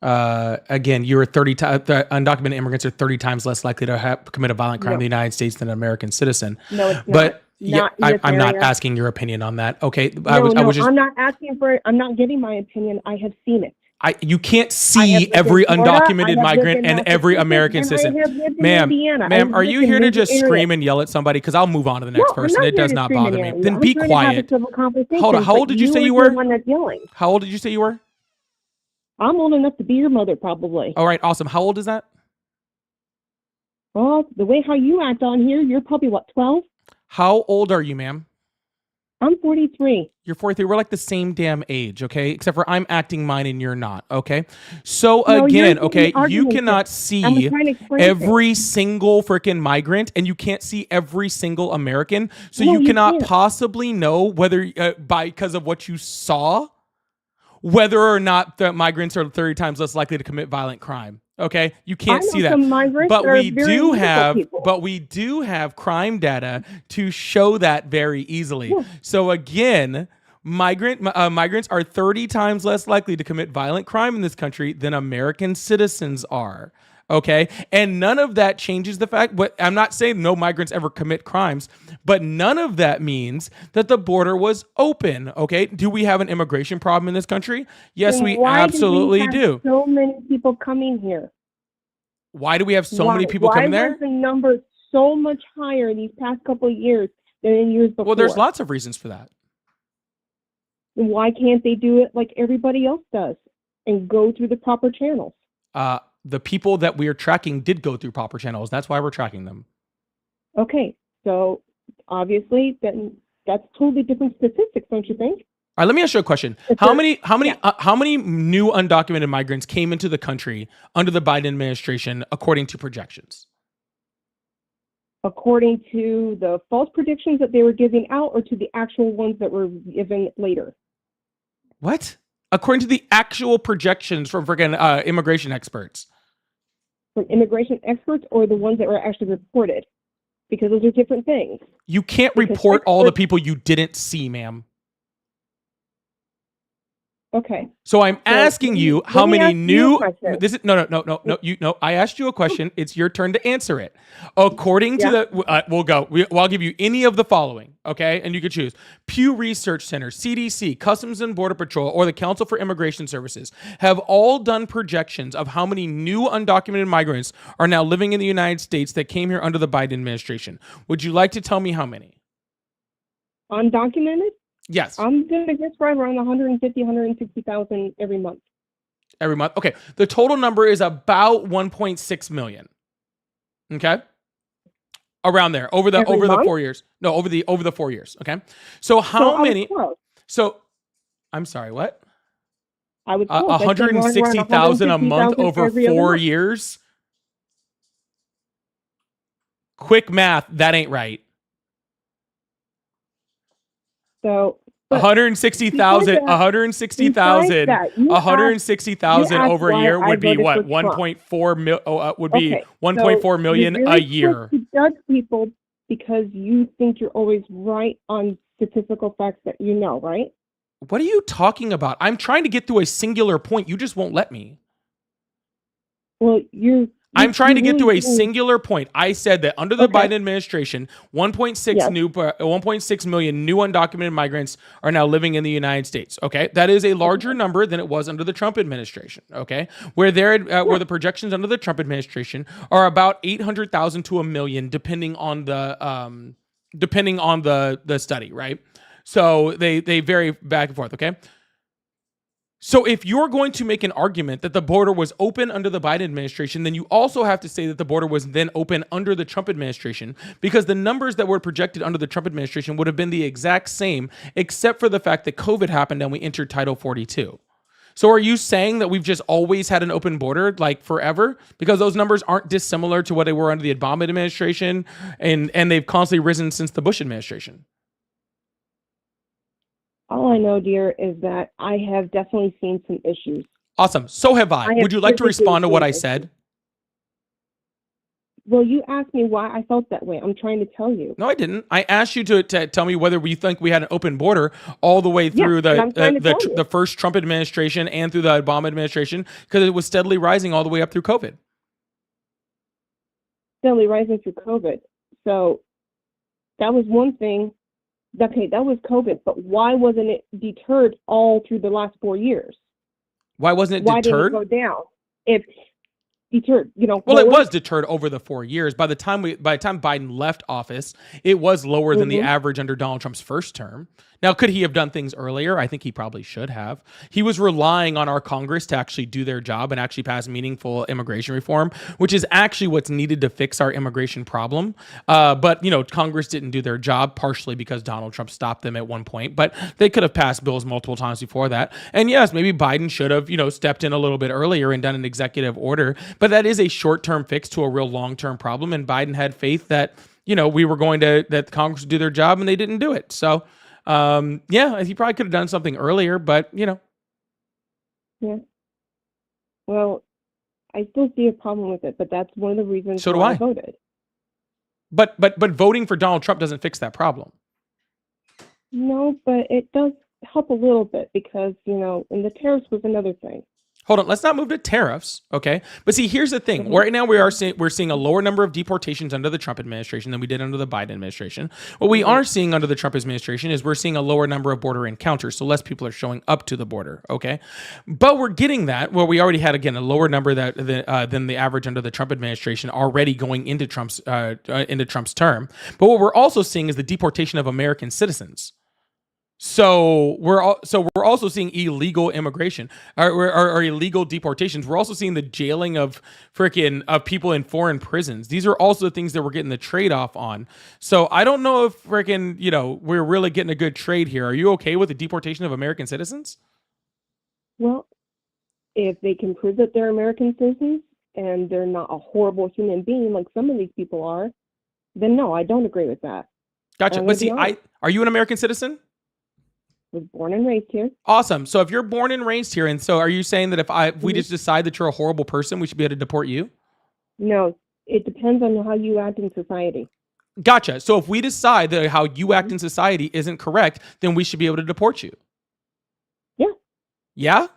Again, you're 30 times, undocumented immigrants are 30 times less likely to commit a violent crime in the United States than an American citizen. No, it's not. But Not I'm not asking your opinion on that. Okay. I'm not asking I'm not giving my opinion. I have seen it. You can't see every undocumented migrant and every American citizen. Ma'am, are you here to just scream and yell at somebody? Because I'll move on to the next person. It does not bother me. Then be quiet. Hold on. How old did you say you were? How old did you say you were? I'm old enough to be your mother, probably. All right. Awesome. How old is that? Well, the way how you act on here, you're probably, 12? How old are you, ma'am? I'm 43. You're 43. We're like the same damn age, okay? Except for I'm acting mine and you're not, okay? So again, okay, you cannot see every single freaking migrant and you can't see every single American. So you cannot possibly know whether because of what you saw, whether or not the migrants are 30 times less likely to commit violent crime. Okay, you can't see that, but we do have crime data to show that very easily. So again, migrants are 30 times less likely to commit violent crime in this country than American citizens are. Okay, and none of that changes the fact. But I'm not saying no migrants ever commit crimes, but none of that means that the border was open. Okay, do we have an immigration problem in this country? Yes, we absolutely do. So many people coming here. Why do we have so many people coming there? Why was the number so much higher these past couple of years than in years before? Well, there's lots of reasons for that. And why can't they do it like everybody else does and go through the proper channels? The people that we are tracking did go through proper channels. That's why we're tracking them. Okay, so obviously then that's totally different statistics, don't you think? All right, let me ask you a question. How many new undocumented migrants came into the country under the Biden administration, according to projections? According to the false predictions that they were giving out, or to the actual ones that were given later? What? According to the actual projections from freaking immigration experts. From immigration experts, or the ones that were actually reported? because those are different things. You can't Because report all the experts- people you didn't see, ma'am. Okay. So I'm asking let you me- how let me many ask you a new question. this is no you no I asked you a question. It's your turn to answer it. According to the we'll go. I'll give you any of the following, okay? And you can choose. Pew Research Center, CDC, Customs and Border Patrol, or the Council for Immigration Services have all done projections of how many new undocumented migrants are now living in the United States that came here under the Biden administration. Would you like to tell me how many? Undocumented? Yes. I'm going to guess right around 150, 160,000 every month. Every month. Okay. The total number is about 1.6 million. Okay. Around there over the Every month? 4 years. No, over the 4 years. Okay. So how So I was many? close. So I'm sorry, what? I would close. I said around 160,000 a month 150,000 over every other 4 month. years? Quick math, that ain't right. So but 160,000 besides that- 160,000 besides that, you 160,000 asked over a why year I would be voted what? for Trump. 1.4 mil would be Okay, 1.4 so million you're a really year. quick to judge people because you think you're always right on statistical facts that you know, right? What are you talking about? I'm trying to get through a singular point. You just won't let me. Well, I'm trying to get really through a didn't- singular point. I said that under the Okay. Biden administration, 1.6 Yes. 1.6 million new undocumented migrants are now living in the United States. Okay, that is a larger number than it was under the Trump administration. Okay, where the projections under the Trump administration are about 800,000 to a million, depending on the study, right? So they vary back and forth. Okay. So if you're going to make an argument that the border was open under the Biden administration, then you also have to say that the border was then open under the Trump administration, because the numbers that were projected under the Trump administration would have been the exact same, except for the fact that COVID happened and we entered Title 42. So are you saying that we've just always had an open border, like forever? Because those numbers aren't dissimilar to what they were under the Obama administration, and they've constantly risen since the Bush administration. All I know, dear, is that I have definitely seen some issues. Awesome. So have I. I have Would you like to physically respond to what I seen said? Well, you asked me why I felt that way. I'm trying to tell you. No, I didn't. I asked you to tell me whether you think we had an open border all the way through and I'm trying to tell you. the first Trump administration and through the Obama administration, because it was steadily rising all the way up through COVID. Steadily rising through COVID. So that was one thing. Okay, that was COVID, but why wasn't it deterred all through the last 4 years? Why wasn't it Why deterred? didn't it go down? If deterred, Well, forward? it was deterred over the 4 years. By the time Biden left office, it was lower than the average under Donald Trump's first term. Now, could he have done things earlier? I think he probably should have. He was relying on our Congress to actually do their job and actually pass meaningful immigration reform, which is actually what's needed to fix our immigration problem. But Congress didn't do their job, partially because Donald Trump stopped them at one point. But they could have passed bills multiple times before that. And yes, maybe Biden should have, stepped in a little bit earlier and done an executive order. But that is a short-term fix to a real long-term problem. And Biden had faith that, we were going to, that Congress would do their job, and they didn't do it. So, yeah, he probably could have done something earlier, but Yeah. Well, I still see a problem with it, but that's one of the reasons So do why I. voted. But voting for Donald Trump doesn't fix that problem. No, but it does help a little bit because, and the tariffs was another thing. Hold on, let's not move to tariffs, okay? But see, here's the thing. Right now we're seeing a lower number of deportations under the Trump administration than we did under the Biden administration. What we are seeing under the Trump administration is we're seeing a lower number of border encounters, so less people are showing up to the border, okay? But we're getting that where we already had, again, a lower number than the average under the Trump administration already going into Trump's term. But what we're also seeing is the deportation of American citizens. So we're also seeing illegal immigration or illegal deportations. We're also seeing the jailing of people in foreign prisons. These are also the things that we're getting the trade off on. So I don't know if we're really getting a good trade here. Are you okay with the deportation of American citizens? Well, if they can prove that they're American citizens and they're not a horrible human being like some of these people are, then no, I don't agree with that. Gotcha. But see, are you an American citizen? Was born and raised here. Awesome. So if you're born and raised here, and so are you saying that if we just decide that you're a horrible person, we should be able to deport you? No, it depends on how you act in society. Gotcha. So if we decide that how you act in society isn't correct, then we should be able to deport you. Yeah. Yeah?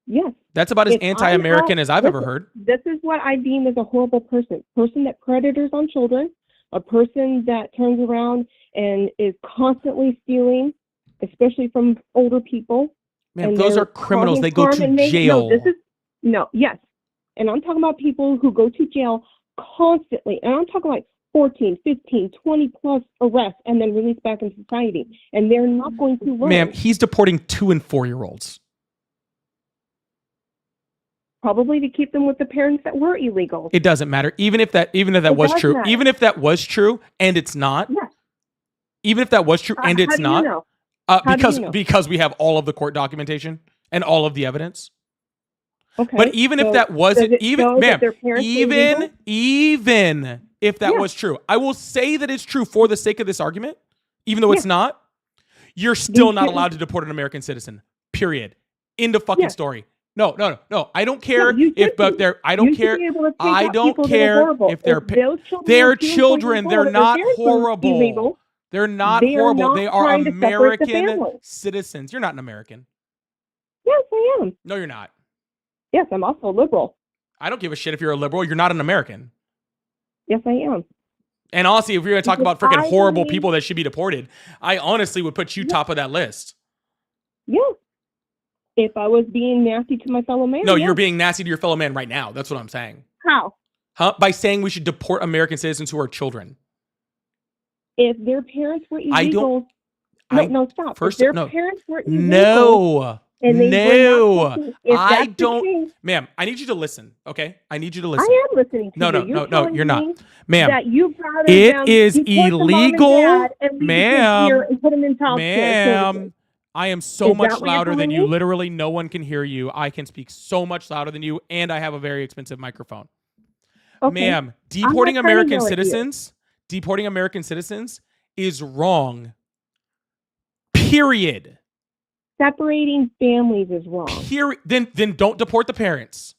Yes. That's about as If I anti-American have- as I've ever listen, heard. This is what I deem as a horrible person. Person that predators on children, a person that turns around and is constantly stealing, especially from older people. Man, and those they're are criminals. causing They go harm to and jail. Yes. And I'm talking about people who go to jail constantly. And I'm talking like 14, 15, 20 plus arrests and then released back into society. And they're not going to learn. Ma'am, he's deporting 2 and 4-year-olds. Probably to keep them with the parents that were illegal. It doesn't matter. Even if that was does true. matter. Even if that was true and it's not. Yeah. Even if that was true and it's How not. do you know? How do you know? Because we have all of the court documentation and all of the evidence. Okay. But even if that wasn't, does it even show that ma'am, their parents were even illegal? if that Yeah. was true, I will say that it's true for the sake of this argument, even though it's Yeah. not. You're still not shouldn't- allowed to deport an American citizen. Period. End of fucking Yeah. story. No. I don't care you if should but be. they're. I don't You should care. be able to take I out don't people that are care horrible. if they're. If those children They're are 2 and 4 years children. They're old, if not they're horrible. illegal, They're not they are horrible. not They are trying to separate the American family. citizens. You're not an American. Yes, I am. No, you're not. Yes, I'm also a liberal. I don't give a shit if you're a liberal. You're not an American. Yes, I am. And honestly, if you're going to talk Because about freaking I horrible believe- people that should be deported, I honestly would put you top of that list. Yeah. If I was being nasty to my fellow man. No, yeah. you're being nasty to your fellow man right now. That's what I'm saying. How? Huh? By saying we should deport American citizens who are children. If their parents were I don't- illegal. No, stop. First, if their no. parents were illegal. No. And they No. were not taking- if I that's the don't. case, Ma'am, I need you to listen, okay? I need you to listen. I am listening to No, you. no, You're no, telling you're not. me Ma'am, that you'd rather it them is deport the mom and illegal. dad and leave the kids Ma'am, here and put them in child care services. ma'am, I am so Is much that what you're louder than telling you. me? Literally, no one can hear you. I can speak so much louder than you, and I have a very expensive microphone. Okay. Ma'am, I'm not deporting trying to American yell at you. citizens is wrong. Period. Separating families is wrong. Period. Then don't deport the parents.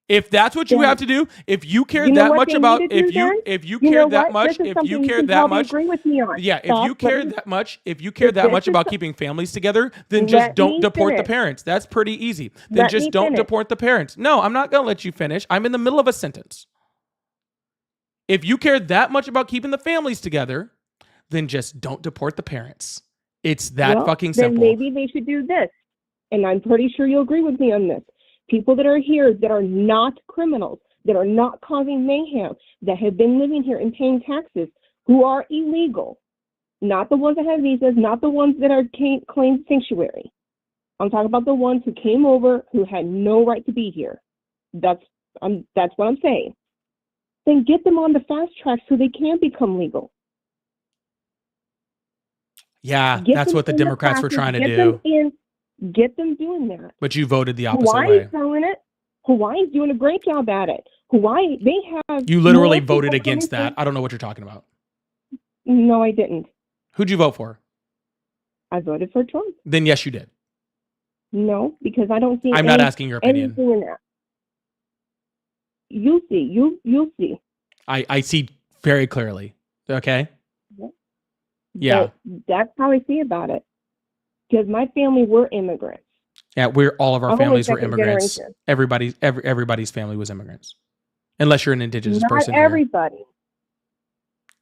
If that's what you Then- have to do, if you care You know that what much they about, need to do then? if you You care know that what? much, This is if something you you care can that probably much, agree with me on. yeah, if Stop, you care let me- that much, if you care that This much is about the- keeping families together, then just Let don't me deport the finish. parents. That's pretty easy. Then Let just me don't finish. deport the parents. No, I'm not gonna let you finish. I'm in the middle of a sentence. If you care that much about keeping the families together, then just don't deport the parents. It's that Well, fucking then simple. maybe they should do this. And I'm pretty sure you'll agree with me on this. People that are here that are not criminals, that are not causing mayhem, that have been living here and paying taxes, who are illegal, not the ones that have visas, not the ones that are claimed sanctuary. I'm talking about the ones who came over who had no right to be here. That's what I'm saying. Then get them on the fast track so they can become legal. Yeah, Get that's them what the in Democrats were classes, trying to get do. them in, get them doing that. But you voted the opposite Hawaii's way. doing it. Hawaii's doing a great job at it. Hawaii, they have. You literally more voted people against coming that. I don't know what you're talking about. through- No, I didn't. Who'd you vote for? I voted for Trump. Then yes, you did. No, because I don't see. I'm not asking your opinion. Anything in that. You'll see. You'll see. I see very clearly. Okay. Yeah. But that's how I see about it. Because my family were immigrants. Yeah, all of our I'm only families were second immigrants. generation. Everybody's family was immigrants. Unless you're an indigenous Not person here. everybody.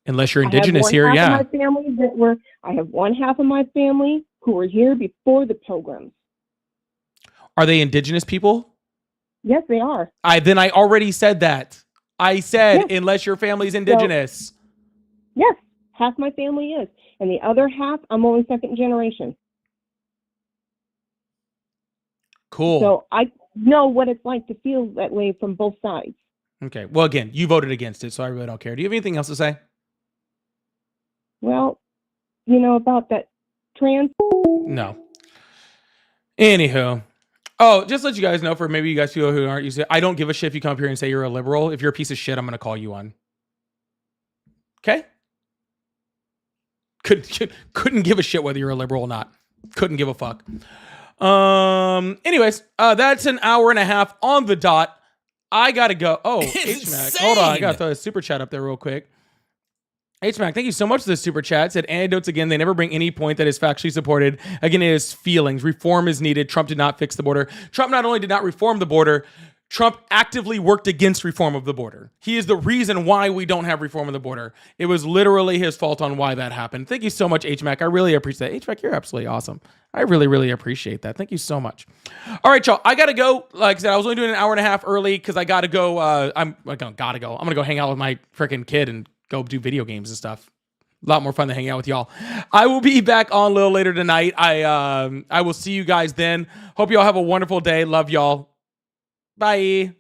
Unless you're I have indigenous one here, half yeah. of my family that were. I have one half of my family who were here before the Pilgrims. Are they indigenous people? Yes, they are. Then I already said that. I said Yes. unless your family's indigenous. Yes, half my family is, and the other half, I'm only second generation. Cool. So I know what it's like to feel that way from both sides. Okay. Well, again, you voted against it, so I really don't care. Do you have anything else to say? Well, you know about that trans. No. Anywho. Oh, just to let you guys know, for maybe you guys who aren't used to it, I don't give a shit if you come up here and say you're a liberal. If you're a piece of shit, I'm going to call you one. Okay? Couldn't give a shit whether you're a liberal or not. Couldn't give a fuck. Anyways, that's an hour and a half on the dot. I gotta go. Oh, HMAC. Hold on, I gotta throw a super chat up there real quick. HMAC, thank you so much for this super chat. Said anecdotes again, they never bring any point that is factually supported. Again, it is feelings. Reform is needed. Trump did not fix the border. Trump not only did not reform the border, Trump actively worked against reform of the border. He is the reason why we don't have reform of the border. It was literally his fault on why that happened. Thank you so much, HMAC. I really appreciate that. HMAC, you're absolutely awesome. I really, really appreciate that. Thank you so much. All right, y'all. I got to go. Like I said, I was only doing an hour and a half early because I got to go. I'm going to go hang out with my freaking kid and go do video games and stuff. A lot more fun than hanging out with y'all. I will be back on a little later tonight. I will see you guys then. Hope y'all have a wonderful day. Love y'all. Bye.